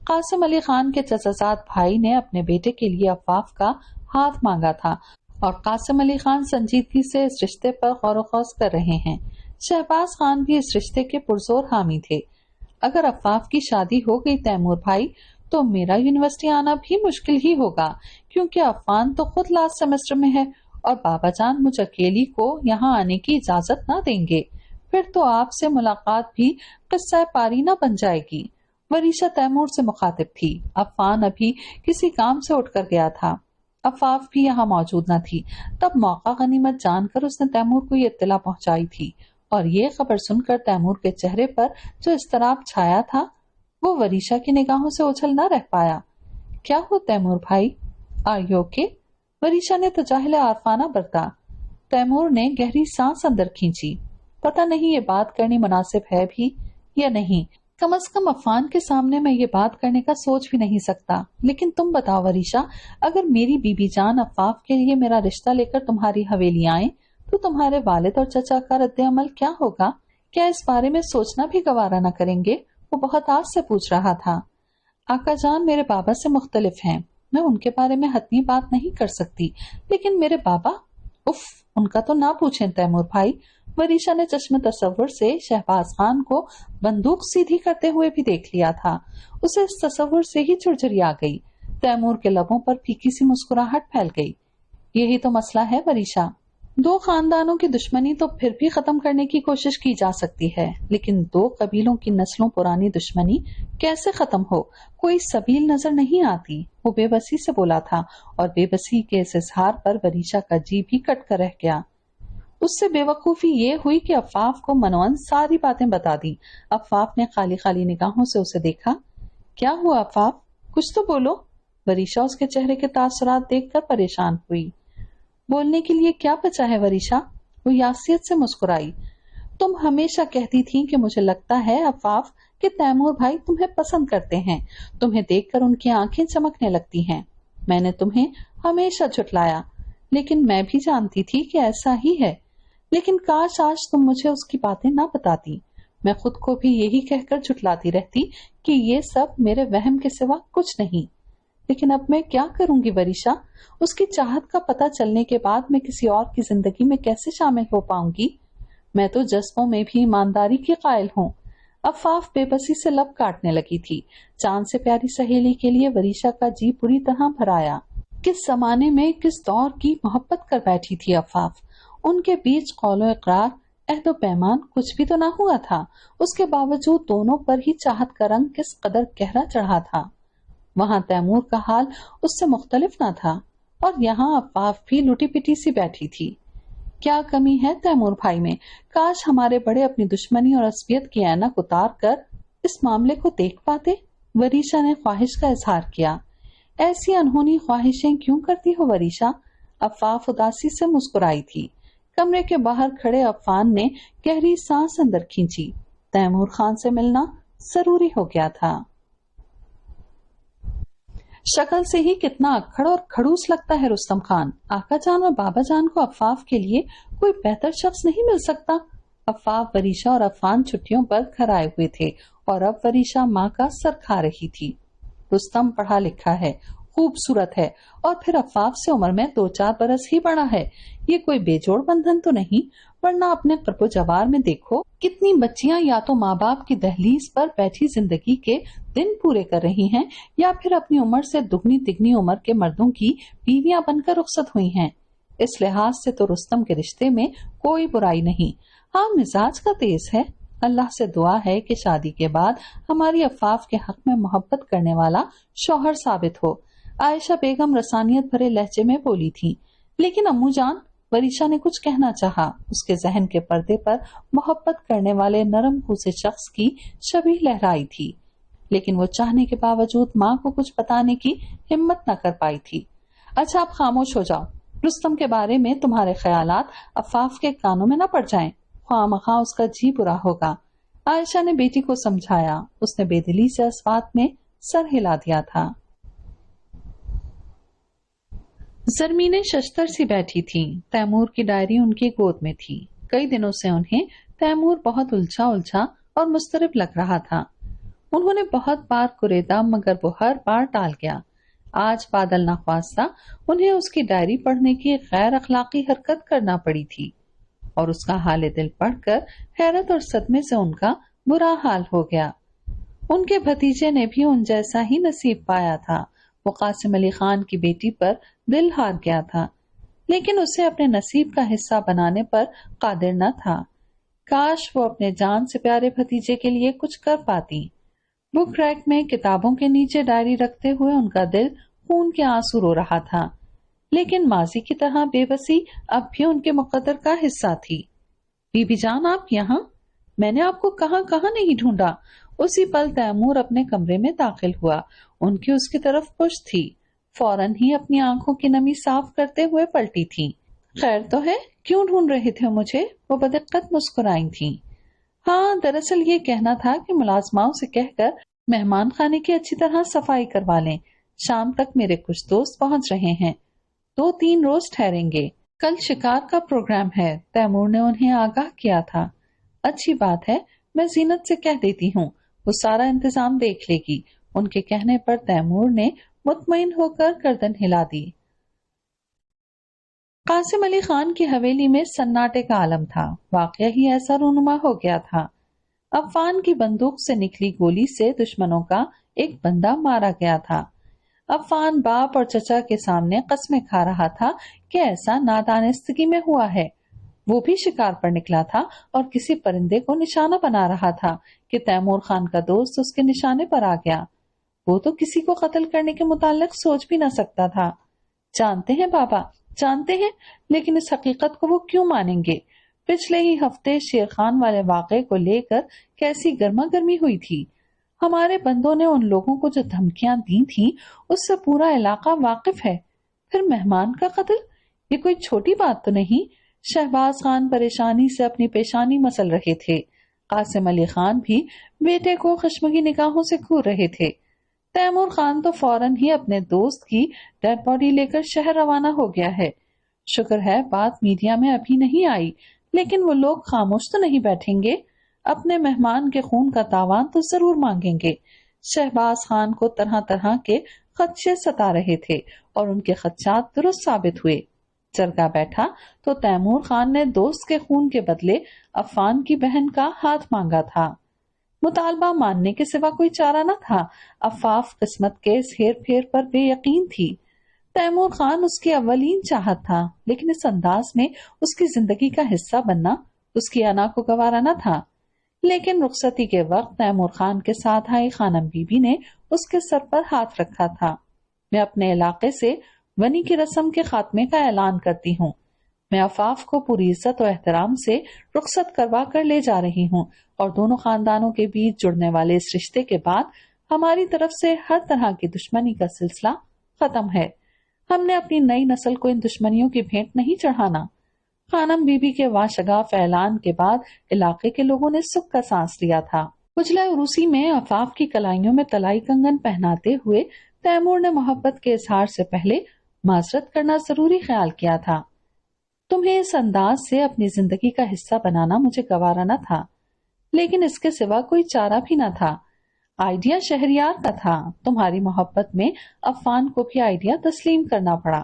قاسم علی خان کے چچا زاد بھائی نے اپنے بیٹے کے لیے عفاف کا ہاتھ مانگا تھا اور قاسم علی خان سنجیدگی سے اس رشتے پر غور و خوض کر رہے ہیں۔ شہباز خان بھی اس رشتے کے پرزور حامی تھے۔ اگر عفاف کی شادی ہو گئی تیمور بھائی تو میرا یونیورسٹی آنا بھی مشکل ہی ہوگا، کیونکہ عفان تو خود لاسٹ سیمسٹر میں ہے اور بابا جان مجھ اکیلی کو یہاں آنے کی اجازت نہ دیں گے۔ پھر تو آپ سے ملاقات بھی قصہ پاری نہ بن جائے گی۔ وریشا تیمور سے مخاطب تھی۔ عفان ابھی کسی کام سے اٹھ کر گیا تھا۔ عفاف بھی یہاں موجود نہ تھی۔ تب موقع غنیمت جان کر اس نے تیمور کو یہ اطلاع پہنچائی تھی، اور یہ خبر سن کر تیمور کے چہرے پر جو اضطراب چھایا تھا وہ وریشا کی نگاہوں سے اوجھل نہ رہ پایا۔ کیا ہو تیمور بھائی؟ Are you okay? وریشا نے تجاہل عارفانہ برتا۔ تیمور نے گہری سانس اندر کھینچی۔ پتہ نہیں یہ بات کرنی مناسب ہے بھی یا نہیں، کم از کم عفان کے سامنے میں یہ بات کرنے کا سوچ بھی نہیں سکتا۔ لیکن تم بتاؤ وریشا، اگر میری بی بی جان عفاف کے لیے میرا رشتہ لے کر تمہاری حویلی آئیں تو تمہارے والد اور چچا کا رد عمل کیا ہوگا؟ کیا اس بارے میں سوچنا بھی گوارا نہ کریں گے؟ وہ بہت آس سے پوچھ رہا تھا۔ آقا جان میرے بابا سے مختلف ہیں، میں ان کے بارے میں حتمی بات نہیں کر سکتی، لیکن میرے بابا، اف، ان کا تو نہ پوچھیں تیمور بھائی۔ وریشا نے چشم تصور سے شہباز خان کو بندوق سیدھی کرتے ہوئے بھی دیکھ لیا تھا۔ اسے اس تصور سے ہی چڑچڑی آ گئی۔ تیمور کے لبوں پر پھیکی سی مسکراہٹ پھیل گئی۔ یہی تو مسئلہ ہے وریشا، دو خاندانوں کی دشمنی تو پھر بھی ختم کرنے کی کوشش کی جا سکتی ہے، لیکن دو قبیلوں کی نسلوں پرانی دشمنی کیسے ختم ہو؟ کوئی سبیل نظر نہیں آتی۔ وہ بے بسی سے بولا تھا، اور بے بسی کے اس اظہار پر وریشا کا جی بھی کٹ کر رہ گیا۔ اس سے بے وقوفی یہ ہوئی کہ عفاف کو منوان ساری باتیں بتا دی۔ عفاف نے خالی خالی نگاہوں سے اسے دیکھا۔ کیا ہوا عفاف؟ کچھ تو بولو۔ وریشا اس کے چہرے کے تاثرات دیکھ کر پریشان ہوئی۔ بولنے کے لیے کیا بچا ہے وریشا؟ وہ یاسیت سے مسکرائی۔ تم ہمیشہ کہتی تھی کہ مجھے لگتا ہے عفاف کہ تیمور بھائی تمہیں پسند کرتے ہیں، تمہیں دیکھ کر ان کی آنکھیں چمکنے لگتی ہیں۔ میں نے تمہیں ہمیشہ جھٹلایا، لیکن میں بھی جانتی تھی کہ ایسا ہی ہے۔ لیکن کاش آج تم مجھے اس کی باتیں نہ بتاتی، میں خود کو بھی یہی کہہ کر جھٹلاتی رہتی کہ یہ سب میرے وہم کے سوا کچھ نہیں۔ لیکن اب میں کیا کروں گی وریشا؟ اس کی چاہت کا پتہ چلنے کے بعد میں کسی اور کی زندگی میں کیسے شامل ہو پاؤں گی؟ میں تو جذبوں میں بھی ایمانداری کی قائل ہوں۔ عفاف بے بسی سے لب کاٹنے لگی تھی۔ چاند سے پیاری سہیلی کے لیے وریشا کا جی پوری طرح بھرایا۔ کس زمانے میں کس دور کی محبت کر بیٹھی تھی عفاف۔ ان کے بیچ قول و اقرار، عہد و پیمان کچھ بھی تو نہ ہوا تھا، اس کے باوجود دونوں پر ہی چاہت کا رنگ کس قدر گہرا چڑھا تھا۔ وہاں تیمور کا حال اس سے مختلف نہ تھا، اور یہاں عفاف بھی لٹی پٹی سی بیٹھی تھی۔ کیا کمی ہے تیمور بھائی میں؟ کاش ہمارے بڑے اپنی دشمنی اور عصبیت کی اینک اتار کر اس معاملے کو دیکھ پاتے۔ وریشا نے خواہش کا اظہار کیا۔ ایسی انہونی خواہشیں کیوں کرتی ہو وریشا؟ عفاف اداسی سے مسکرائی تھی۔ کمرے کے باہر کھڑے عفان نے گہری سانس اندر کھینچی۔ تیمور خان سے ملنا ضروری ہو گیا تھا۔ شکل سے ہی کتنا اکھڑ اور کھڑوس لگتا ہے رستم خان۔ آقا جان اور بابا جان کو عفاف کے لیے کوئی بہتر شخص نہیں مل سکتا۔ عفاف، وریشا اور عفان چھٹیوں پر گھر آئے ہوئے تھے اور اب وریشا ماں کا سر کھا رہی تھی۔ رستم پڑھا لکھا ہے، خوبصورت ہے اور پھر عفاف سے عمر میں 2-4 برس ہی بڑا ہے۔ یہ کوئی بے جوڑ بندھن تو نہیں، ورنہ اپنے قرب و جوار میں دیکھو کتنی بچیاں یا تو ماں باپ کی دہلیز پر بیٹھی زندگی کے دن پورے کر رہی ہیں یا پھر اپنی عمر سے دگنی تگنی عمر کے مردوں کی بیویاں بن کر رخصت ہوئی ہیں۔ اس لحاظ سے تو رستم کے رشتے میں کوئی برائی نہیں، ہاں مزاج کا تیز ہے۔ اللہ سے دعا ہے کہ شادی کے بعد ہماری عفاف کے حق میں محبت کرنے والا شوہر ثابت ہو۔ عائشہ بیگم رسانیت بھرے لہجے میں بولی تھی۔ لیکن امو جان، وریشا نے کچھ کہنا چاہا۔ اس کے ذہن کے پردے پر محبت کرنے والے نرم خوشے شخص کی شبیہ لہرائی تھی، لیکن وہ چاہنے کے باوجود ماں کو کچھ بتانے کی ہمت نہ کر پائی تھی۔ اچھا آپ خاموش ہو جاؤ، رستم کے بارے میں تمہارے خیالات عفاف کے کانوں میں نہ پڑ جائیں، خواہ مخواہ اس کا جی برا ہوگا۔ عائشہ نے بیٹی کو سمجھایا۔ اس نے بے دلی سے اس بات میں سر ہلا دیا تھا۔ زرمینیں ششتر سی بیٹھی تھی۔ تیمور کی ڈائری ان کی گود میں تھی۔ کئی دنوں سے انہیں تیمور بہت الجھا اور مضطرب لگ رہا تھا۔ انہوں نے بہت بار کوریدا مگر وہ ہر بار ٹال گیا۔ آج بادل نخواستہ انہیں اس کی ڈائری پڑھنے کی غیر اخلاقی حرکت کرنا پڑی تھی اور اس کا حال دل پڑھ کر حیرت اور صدمے سے ان کا برا حال ہو گیا۔ ان کے بھتیجے نے بھی ان جیسا ہی نصیب پایا تھا۔ وہ قاسم علی خان کی بیٹی پر دل ہار گیا تھا، لیکن اسے اپنے نصیب کا حصہ بنانے پر قادر نہ تھا۔ کاش وہ اپنے جان سے پیارے بھتیجے کے لیے کچھ کر پاتی۔ بک ریک میں کتابوں کے نیچے ڈائری رکھتے ہوئے ان کا دل خون کے آنسو رو رہا تھا، لیکن ماضی کی طرح بے بسی اب بھی ان کے مقدر کا حصہ تھی۔ بی بی جان آپ یہاں؟ میں نے آپ کو کہاں کہاں نہیں ڈھونڈا۔ اسی پل تیمور اپنے کمرے میں داخل ہوا۔ ان کی اس کی طرف پشت تھی۔ فوراً ہی اپنی آنکھوں کی نمی صاف کرتے ہوئے پلٹی تھی۔ خیر تو ہے؟ کیوں ڈھونڈ رہے تھے مجھے؟ وہ بدقت مسکرائی تھی۔ ہاں دراصل یہ کہنا تھا کہ ملازماؤں سے کہہ کر مہمان خانے کی اچھی طرح صفائی کروا لیں۔ شام تک میرے کچھ دوست پہنچ رہے ہیں، 2-3 روز ٹھہریں گے۔ کل شکار کا پروگرام ہے، تیمور نے انہیں آگاہ کیا تھا۔ اچھی بات ہے، میں زینت سے کہہ دیتی ہوں، وہ سارا انتظام دیکھ لے گی۔ ان کے کہنے پر تیمور نے مطمئن ہو کر گردن ہلا دی۔ قاسم علی خان کی حویلی میں سناٹے کا عالم تھا۔ واقعہ ہی ایسا رونما ہو گیا تھا۔ عفان کی بندوق سے نکلی گولی سے دشمنوں کا ایک بندہ مارا گیا تھا۔ عفان باپ اور چچا کے سامنے قسمیں کھا رہا تھا کہ ایسا نادانستگی میں ہوا ہے۔ وہ بھی شکار پر نکلا تھا اور کسی پرندے کو نشانہ بنا رہا تھا کہ تیمور خان کا دوست اس کے نشانے پر آ گیا۔ وہ تو کسی کو قتل کرنے کے متعلق سوچ بھی نہ سکتا تھا۔ جانتے ہیں بابا، جانتے ہیں، لیکن اس حقیقت کو وہ کیوں مانیں گے؟ پچھلے ہی ہفتے شیر خان والے واقعے کو لے کر کیسی گرما گرمی ہوئی تھی۔ ہمارے بندوں نے ان لوگوں کو جو دھمکیاں دی تھیں اس سے پورا علاقہ واقف ہے۔ پھر مہمان کا قتل، یہ کوئی چھوٹی بات تو نہیں۔ شہباز خان پریشانی سے اپنی پیشانی مسل رہے تھے۔ قاسم علی خان بھی بیٹے کو خشمگی نگاہوں سے گھور رہے تھے۔ تیمور خان تو فوراً ہی اپنے دوست کی ڈیڈ باڈی لے کر شہر روانہ ہو گیا ہے۔ شکر ہے بات میڈیا میں ابھی نہیں آئی، لیکن وہ لوگ خاموش تو نہیں بیٹھیں گے۔ اپنے مہمان کے خون کا تاوان تو ضرور مانگیں گے۔ شہباز خان کو طرح طرح کے خدشے ستا رہے تھے اور ان کے خدشات درست ثابت ہوئے۔ جرگہ بیٹھا تو تیمور خان نے دوست کے خون کے بدلے عفان کی بہن کا ہاتھ مانگا تھا۔ مطالبہ ماننے کے سوا کوئی چارہ نہ تھا۔ عفاف قسمت کے اس ہیر پھیر پر بے یقین تھی۔ تیمور خان اس کی اولین چاہت تھا، لیکن اس انداز میں اس کی زندگی کا حصہ بننا اس کی انا کو گوارا نہ تھا۔ لیکن رخصتی کے وقت تیمور خان کے ساتھ آئی خانم بی بی نے اس کے سر پر ہاتھ رکھا تھا۔ میں اپنے علاقے سے ونی کی رسم کے خاتمے کا اعلان کرتی ہوں۔ میں عفاف کو پوری عزت و احترام سے رخصت کروا کر لے جا رہی ہوں اور دونوں خاندانوں کے بیچ جڑنے والے اس رشتے کے بعد ہماری طرف سے ہر طرح کی دشمنی کا سلسلہ ختم ہے۔ ہم نے اپنی نئی نسل کو ان دشمنیوں کی بھینٹ نہیں چڑھانا۔ خانم بی بی کے واشگاف اعلان کے بعد علاقے کے لوگوں نے سکھ کا سانس لیا تھا۔ اجلا عروسی میں عفاف کی کلائیوں میں تلائی کنگن پہناتے ہوئے تیمور نے محبت کے اظہار سے پہلے معذرت کرنا ضروری خیال کیا تھا۔ تمہیں اس انداز سے اپنی زندگی کا حصہ بنانا مجھے گوارا نہ تھا، لیکن اس کے سوا کوئی چارہ بھی نہ تھا۔ آئیڈیا شہریار کا تھا، تمہاری محبت میں عفان کو بھی آئیڈیا تسلیم کرنا پڑا۔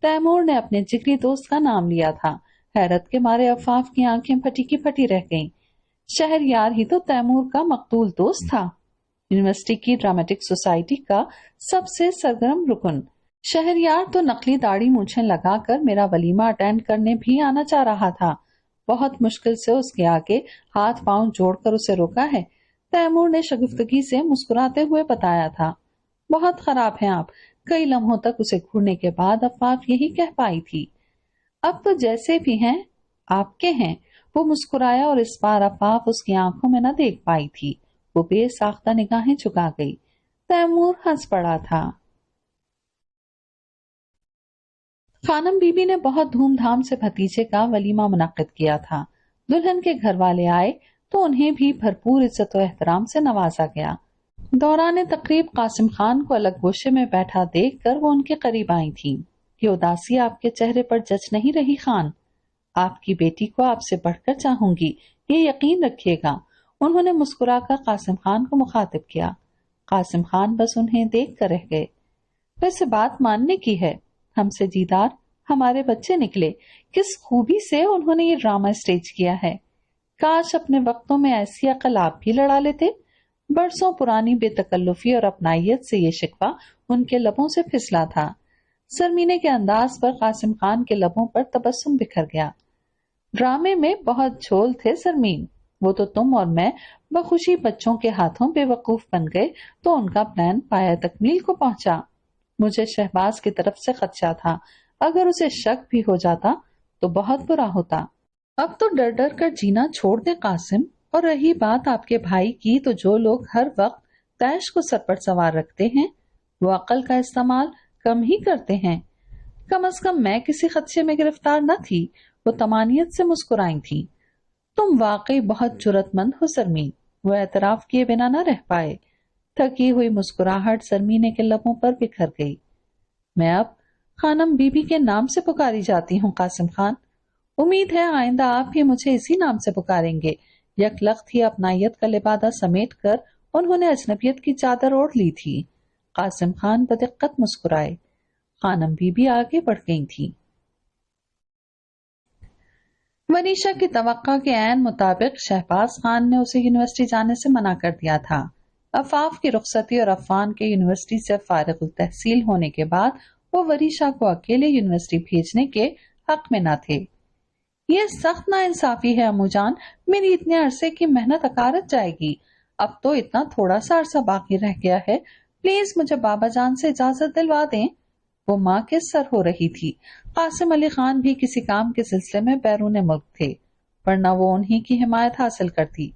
تیمور نے اپنے جگری دوست کا نام لیا تھا۔ حیرت کے مارے عفاف کی آنکھیں پھٹی کی پھٹی رہ گئیں۔ شہریار ہی تو تیمور کا مقتول دوست تھا، یونیورسٹی کی ڈرامٹک سوسائٹی کا سب سے سرگرم رکن۔ شہریار تو نقلی داڑھی مونچھیں لگا کر میرا ولیمہ اٹینڈ کرنے بھی آنا چاہ رہا تھا۔ بہت مشکل سے اس کے آگے ہاتھ پاؤں جوڑ کر اسے روکا ہے۔ تیمور نے شگفتگی سے مسکراتے ہوئے بتایا تھا۔ بہت خراب ہیں آپ۔ کئی لمحوں تک اسے گھورنے کے بعد عفاف یہی کہہ پائی تھی، اب تو جیسے بھی ہیں آپ کے ہیں۔ وہ مسکرایا اور اس بار عفاف اس کی آنکھوں میں نہ دیکھ پائی تھی۔ وہ بے ساختہ نگاہیں جھکا گئی۔ تیمور ہنس پڑا تھا۔ خانم بی بی نے بہت دھوم دھام سے بھتیجے کا ولیمہ منعقد کیا تھا۔ دلہن کے گھر والے آئے تو انہیں بھی بھرپور عزت و احترام سے نوازا گیا۔ دوران تقریب قاسم خان کو الگ گوشے میں بیٹھا دیکھ کر وہ ان کے قریب آئی تھیں۔ یہ اداسی آپ کے چہرے پر جچ نہیں رہی خان، آپ کی بیٹی کو آپ سے بڑھ کر چاہوں گی، یہ یقین رکھیے گا۔ انہوں نے مسکرا کر قاسم خان کو مخاطب کیا۔ قاسم خان بس انہیں دیکھ کر رہ گئے۔ ویسے بات ماننے کی ہے، ہم سے دیدار ہمارے بچے نکلے۔ کس خوبی سے انہوں نے یہ ڈرامہ اسٹیج کیا ہے۔ کاش اپنے وقتوں میں ایسی عقل آپ بھی لڑا لیتے۔ برسوں پرانی بے تکلفی اور اپنائیت سے یہ شکوہ ان کے لبوں سے پھسلا تھا۔ سرمینے کے انداز پر قاسم خان کے لبوں پر تبسم بکھر گیا۔ ڈرامے میں بہت جھول تھے سرمین، وہ تو تم اور میں بخوشی بچوں کے ہاتھوں بے وقوف بن گئے تو ان کا پلان پایہ تکمیل کو پہنچا۔ مجھے شہباز کی طرف سے خدشہ تھا، اگر اسے شک بھی ہو جاتا تو بہت برا ہوتا۔ اب تو ڈر ڈر کر جینا چھوڑ دے قاسم، اور رہی بات آپ کے بھائی کی، تو جو لوگ ہر وقت تیش کو سر پر سوار رکھتے ہیں وہ عقل کا استعمال کم ہی کرتے ہیں۔ کم از کم میں کسی خدشے میں گرفتار نہ تھی۔ وہ طمانیت سے مسکرائی تھی۔ تم واقعی بہت جرأت مند ہو سرمین، وہ اعتراف کیے بنا نہ رہ پائے۔ تھکی ہوئی مسکراہٹ سرمینے کے لبوں پر بکھر گئی۔ میں اب خانم بی بی کے نام سے پکاری جاتی ہوں قاسم خان، امید ہے آئندہ آپ بھی مجھے اسی نام سے پکاریں گے۔ یک لخت ہی اپنائیت کا لبادہ سمیٹ کر انہوں نے اجنبیت کی چادر اوڑھ لی تھی۔ قاسم خان بدقت مسکرائے۔ خانم بی بی آگے بڑھ گئی تھی۔ ونیشا کی توقع کے عین مطابق شہباز خان نے اسے یونیورسٹی جانے سے منع کر دیا تھا۔ عفاف کی رخصتی اور عفان کے یونیورسٹی سے فارغ التحصیل ہونے کے بعد وہ ونیشا کو اکیلے یونیورسٹی بھیجنے کے حق میں نہ تھے۔ یہ سخت ناانصافی ہے امو جان، میری اتنے عرصے کی محنت اکارت جائے گی۔ اب تو اتنا تھوڑا سا عرصہ باقی رہ گیا ہے، پلیز مجھے بابا جان سے اجازت دلوا دیں۔ وہ ماں کے سر ہو رہی تھی۔ قاسم علی خان بھی کسی کام کے سلسلے میں بیرون ملک تھے، ورنہ وہ انہی کی حمایت حاصل کرتی۔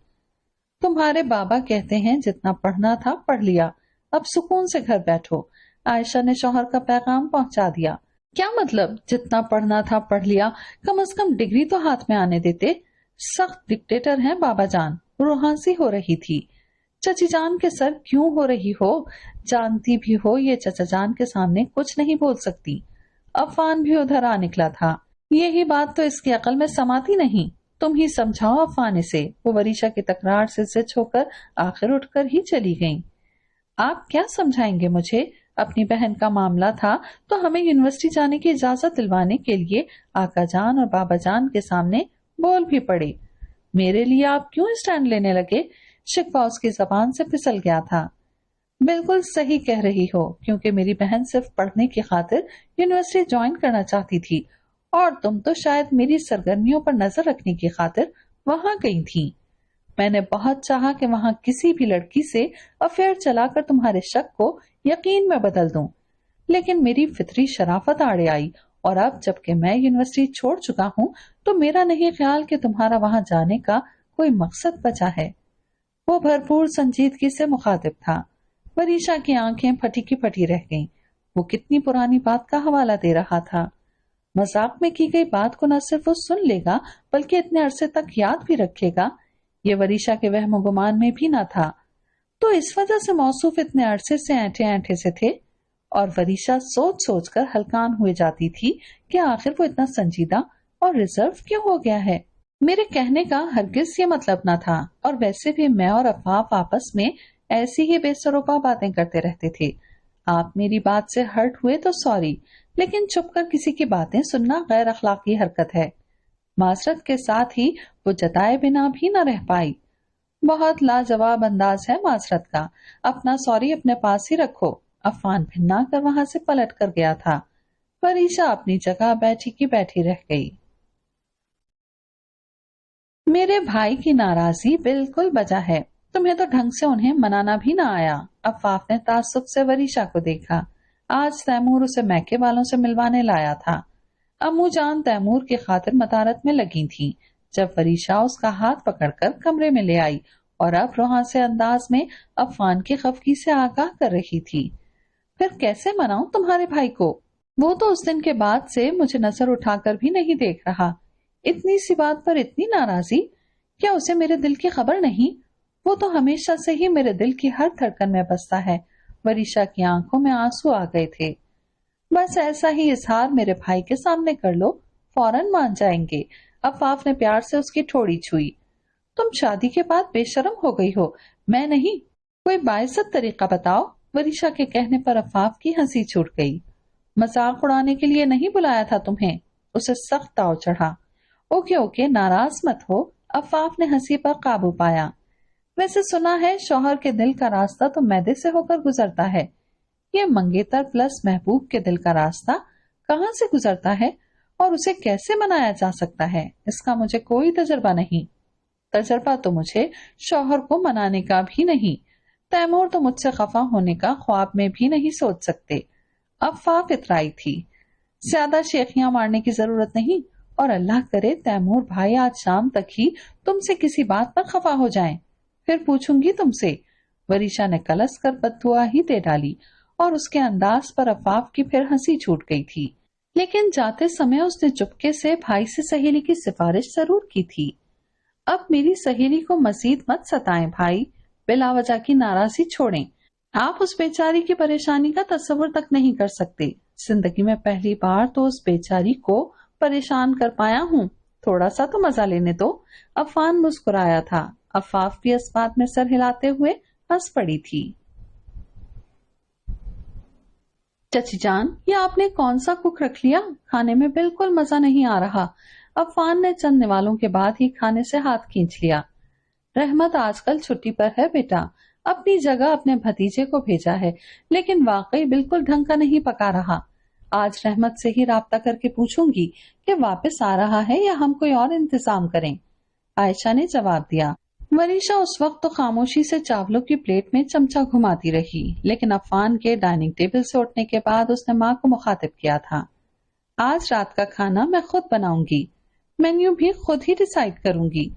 تمہارے بابا کہتے ہیں جتنا پڑھنا تھا پڑھ لیا، اب سکون سے گھر بیٹھو۔ عائشہ نے شوہر کا پیغام پہنچا دیا۔ کیا مطلب جتنا پڑھنا تھا پڑھ لیا؟ کم از کم ڈگری تو ہاتھ میں آنے دیتے۔ سخت ڈکٹیٹر ہیں بابا جان، روحانسی ہو رہی تھی۔ چچی جان کے سر کیوں ہو رہی ہو؟ جانتی بھی ہو یہ چچا جان کے سامنے کچھ نہیں بول سکتی۔ عفان بھی ادھر آ نکلا تھا۔ یہی بات تو اس کی عقل میں سماتی نہیں، تم ہی سمجھاؤ عفان سے۔ وہ ورشا کی تکرار سے زچ ہو کر آخر اٹھ کر ہی چلی گئیں۔ آپ کیا سمجھائیں گے مجھے؟ اپنی بہن کا معاملہ تھا تو ہمیں یونیورسٹی جانے کی اجازت دلوانے کے لیے آقا جان اور بابا جان کے سامنے بول بھی پڑے۔ میرے لیے آپ کیوں اسٹینڈ لینے لگے؟ شکوہ اس کی زبان سے پھسل گیا تھا۔ بالکل صحیح کہہ رہی ہو، کیونکہ میری بہن صرف پڑھنے کی خاطر یونیورسٹی جوائن کرنا چاہتی تھی، اور تم تو شاید میری سرگرمیوں پر نظر رکھنے کی خاطر وہاں گئی تھی۔ میں نے بہت چاہا کہ وہاں کسی بھی لڑکی سے افیئر چلا کر تمہارے شک کو یقین میں بدل دوں، لیکن میری فطری شرافت آڑے آئی اور اب جبکہ میں یونیورسٹی چھوڑ چکا ہوں تو میرا نہیں خیال کہ تمہارا وہاں جانے کا کوئی مقصد بچا ہے۔ وہ بھرپور سنجیدگی سے مخاطب تھا۔ وریشا کی آنکھیں پھٹی کی پھٹی رہ گئیں۔ وہ کتنی پرانی بات کا حوالہ دے رہا تھا۔ مذاق میں کی گئی بات کو نہ صرف وہ سن لے گا بلکہ اتنے عرصے تک یاد بھی رکھے گا، یہ وریشا کے وہم و گمان میں بھی نہ تھا۔ تو اس وجہ سے موصوف اتنے عرصے سے اینٹھے اینٹھے سے تھے، اور وریشا سوچ سوچ کر ہلکان ہوئے جاتی تھی کہ آخر وہ اتنا سنجیدہ اور ریزرو کیوں ہو گیا ہے۔ میرے کہنے کا ہرگز یہ مطلب نہ تھا، اور ویسے بھی میں اور عفاف آپس میں ایسی ہی بے سروپا باتیں کرتے رہتے تھے۔ آپ میری بات سے ہرٹ ہوئے تو سوری، لیکن چپ کر کسی کی باتیں سننا غیر اخلاقی حرکت ہے۔ معذرت کے ساتھ ہی وہ جتائے بنا بھی نہ رہ پائی۔ بہت لاجواب انداز ہے معذرت کا، اپنا سوری اپنے پاس ہی رکھو۔ عفان بھنا کر وہاں سے پلٹ کر گیا تھا۔ وریشا اپنی جگہ بیٹھی کی بیٹھی رہ گئی۔ میرے بھائی کی ناراضی بالکل بجا ہے، تمہیں تو ڈھنگ سے انہیں منانا بھی نہ آیا۔ عفاف نے تعصب سے وریشا کو دیکھا۔ آج تیمور اسے میکے والوں سے ملوانے لایا تھا۔ امو جان تیمور کی خاطر مطارت میں لگی تھی جب وریشا اس کا ہاتھ پکڑ کر کمرے میں لے آئی اور اب روحاں سے انداز میں عفان کی خفگی سے آگاہ کر رہی تھی۔ پھر کیسے مناؤں تمہارے بھائی کو؟ وہ تو اس دن کے بعد سے مجھے نظر اٹھا کر بھی نہیں دیکھ رہا۔ اتنی سی بات پر اتنی ناراضی؟ کیا اسے میرے دل کی خبر نہیں؟ وہ تو ہمیشہ سے ہی میرے دل کی ہر دھڑکن میں بستا ہے۔ وریشا کی آنکھوں میں آنسو آ گئے تھے۔ بس ایسا ہی اظہار میرے بھائی کے سامنے کر لو، فوراً مان جائیں گے۔ عفاف نے پیار سے اس کی ٹھوڑی چھوئی۔ تم شادی کے بعد بے شرم ہو گئی ہو، میں نہیں۔ کوئی باعزت طریقہ بتاؤ۔ وریشا کے کہنے پر عفاف کی ہنسی چھوٹ گئی۔ مذاق اڑانے کے لیے نہیں بلایا تھا تمہیں، اسے سخت تاؤ چڑھا۔ اوکے اوکے، ناراض مت ہو۔ عفاف نے ہنسی پر قابو پایا۔ ویسے سنا ہے شوہر کے دل کا راستہ تو میدے سے ہو کر گزرتا ہے، یہ منگیتر پلس محبوب کے دل کا راستہ کہاں سے گزرتا ہے اور اسے کیسے منایا جا سکتا ہے، اس کا مجھے کوئی تجربہ نہیں۔ تجربہ تو مجھے شوہر کو منانے کا بھی نہیں۔ تیمور تو مجھ سے خفا ہونے کا خواب میں بھی نہیں سوچ سکتے۔ عفاف اترائی تھی۔ زیادہ شیخیاں مارنے کی ضرورت نہیں، اور اللہ کرے تیمور بھائی آج شام تک ہی تم سے کسی بات پر خفا ہو جائیں، پھر پوچھوں گی تم سے۔ وریشا نے کلس کر بددعا ہی دے ڈالی، اور اس کے انداز پر عفاف کی پھر ہنسی چھوٹ گئی تھی۔ لیکن جاتے سمے اس نے چپکے سے بھائی سے سہیلی کی سفارش ضرور کی تھی۔ اب میری سہیلی کو مزید مت ستائیں بھائی، بلا وجہ کی ناراضی چھوڑیں۔ آپ اس بیچاری کی پریشانی کا تصور تک نہیں کر سکتے۔ زندگی میں پہلی بار تو اس بیچاری کو پریشان کر پایا ہوں، تھوڑا سا تو مزہ لینے دو۔ عفان مسکرایا تھا۔ عفاف بھی اس بات میں سر ہلاتے ہوئے ہنس پڑی تھی۔ چچی جان، یہ آپ نے کون سا کوک رکھ لیا؟ کھانے میں بالکل مزہ نہیں آ رہا۔ عفان نے چند نوالوں کے بعد ہی کھانے سے ہاتھ کھینچ لیا۔ رحمت آج کل چھٹی پر ہے بیٹا، اپنی جگہ اپنے بھتیجے کو بھیجا ہے، لیکن واقعی بالکل ڈھنگ کا نہیں پکا رہا۔ آج رحمت سے ہی رابطہ کر کے پوچھوں گی کہ واپس آ رہا ہے یا ہم کوئی اور انتظام کریں۔ عائشہ نے جواب دیا۔ وریشا اس وقت تو خاموشی سے چاولوں کی پلیٹ میں چمچہ گھماتی رہی، لیکن عفان کے ڈائننگ ٹیبل سے اٹھنے کے بعد اس نے ماں کو مخاطب کیا تھا۔ آج رات کا کھانا میں خود بناؤں گی، مینیو بھی خود ہی ڈیسائیڈ کروں گی۔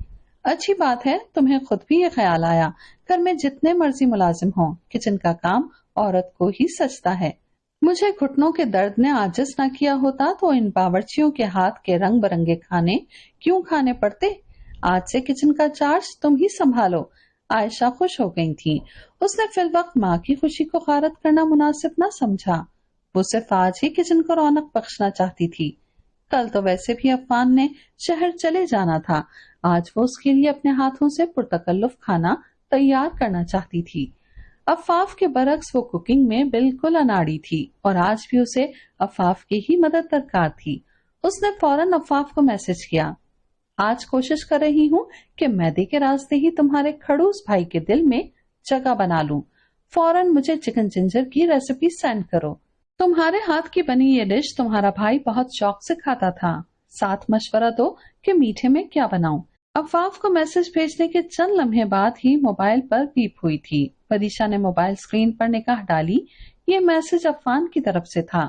اچھی بات ہے، تمہیں خود بھی یہ خیال آیا۔ گھر میں جتنے مرضی ملازم ہوں، کچن کا کام عورت کو ہی سچتا ہے۔ مجھے گھٹنوں کے درد نے عاجز نہ کیا ہوتا تو ان باورچیوں کے ہاتھ کے رنگ برنگے کھانے کیوں کھانے پڑتے؟ آج سے کچن کا چارج تم ہی سنبھالو۔ عائشہ خوش ہو گئی تھی۔ اس نے فی الوقت ماں کی خوشی کو غارت کرنا مناسب نہ سمجھا۔ وہ صرف آج ہی کچن کو رونق بخشنا چاہتی تھی۔ کل تو ویسے بھی عفان نے شہر چلے جانا تھا، آج وہ اس کے لیے اپنے ہاتھوں سے پرتکلف کھانا تیار کرنا چاہتی تھی۔ عفاف کے برعکس وہ کوکنگ میں بالکل اناڑی تھی، اور آج بھی اسے عفاف کی ہی مدد درکار تھی۔ اس نے فوراً عفاف کو میسج کیا۔ آج کوشش کر رہی ہوں کہ میدے کے راستے ہی تمہارے کھڑوس بھائی کے دل میں جگہ بنا لوں۔ فوراً مجھے چکن جنجر کی ریسیپی سینڈ کرو۔ تمہارے ہاتھ کی بنی یہ ڈش تمہارا بھائی بہت شوق سے کھاتا تھا۔ ساتھ مشورہ دو کہ میٹھے میں کیا بناؤں۔ عفاف کو میسج بھیجنے کے چند لمحے بعد ہی موبائل پر بیپ ہوئی تھی۔ وریشا نے موبائل اسکرین پر نگاہ ڈالی۔ یہ میسج عفان کی طرف سے تھا۔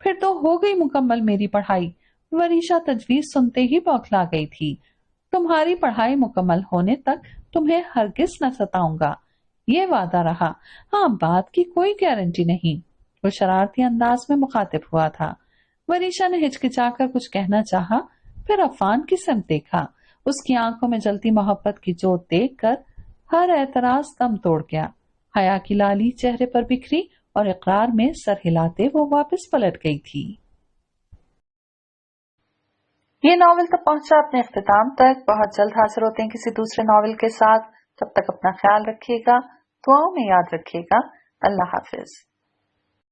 پھر تو ہو گئی مکمل میری پڑھائی۔ وریشا تجویز سنتے ہی بوکھلا گئی تھی۔ تمہاری پڑھائی مکمل ہونے تک تمہیں ہرگز نہ ستاؤں گا، یہ وعدہ رہا۔ ہاں، بات کی کوئی گارنٹی نہیں۔ وہ شرارتی انداز میں مخاطب ہوا تھا۔ وریشا نے ہچکچا کر کچھ کہنا چاہا، پھر عفان کی سمت دیکھا۔ اس کی آنکھوں میں جلتی محبت کی جوت دیکھ کر ہر اعتراض دم توڑ گیا۔ حیا کی لالی چہرے پر بکھری اور اقرار میں سر ہلاتے وہ واپس پلٹ گئی تھی۔ یہ ناول تو پہنچا اپنے اختتام تک۔ بہت جلد حاضر ہوتے ہیں کسی دوسرے ناول کے ساتھ۔ تب تک اپنا خیال رکھیے گا، دعاؤں میں یاد رکھیے گا۔ اللہ حافظ۔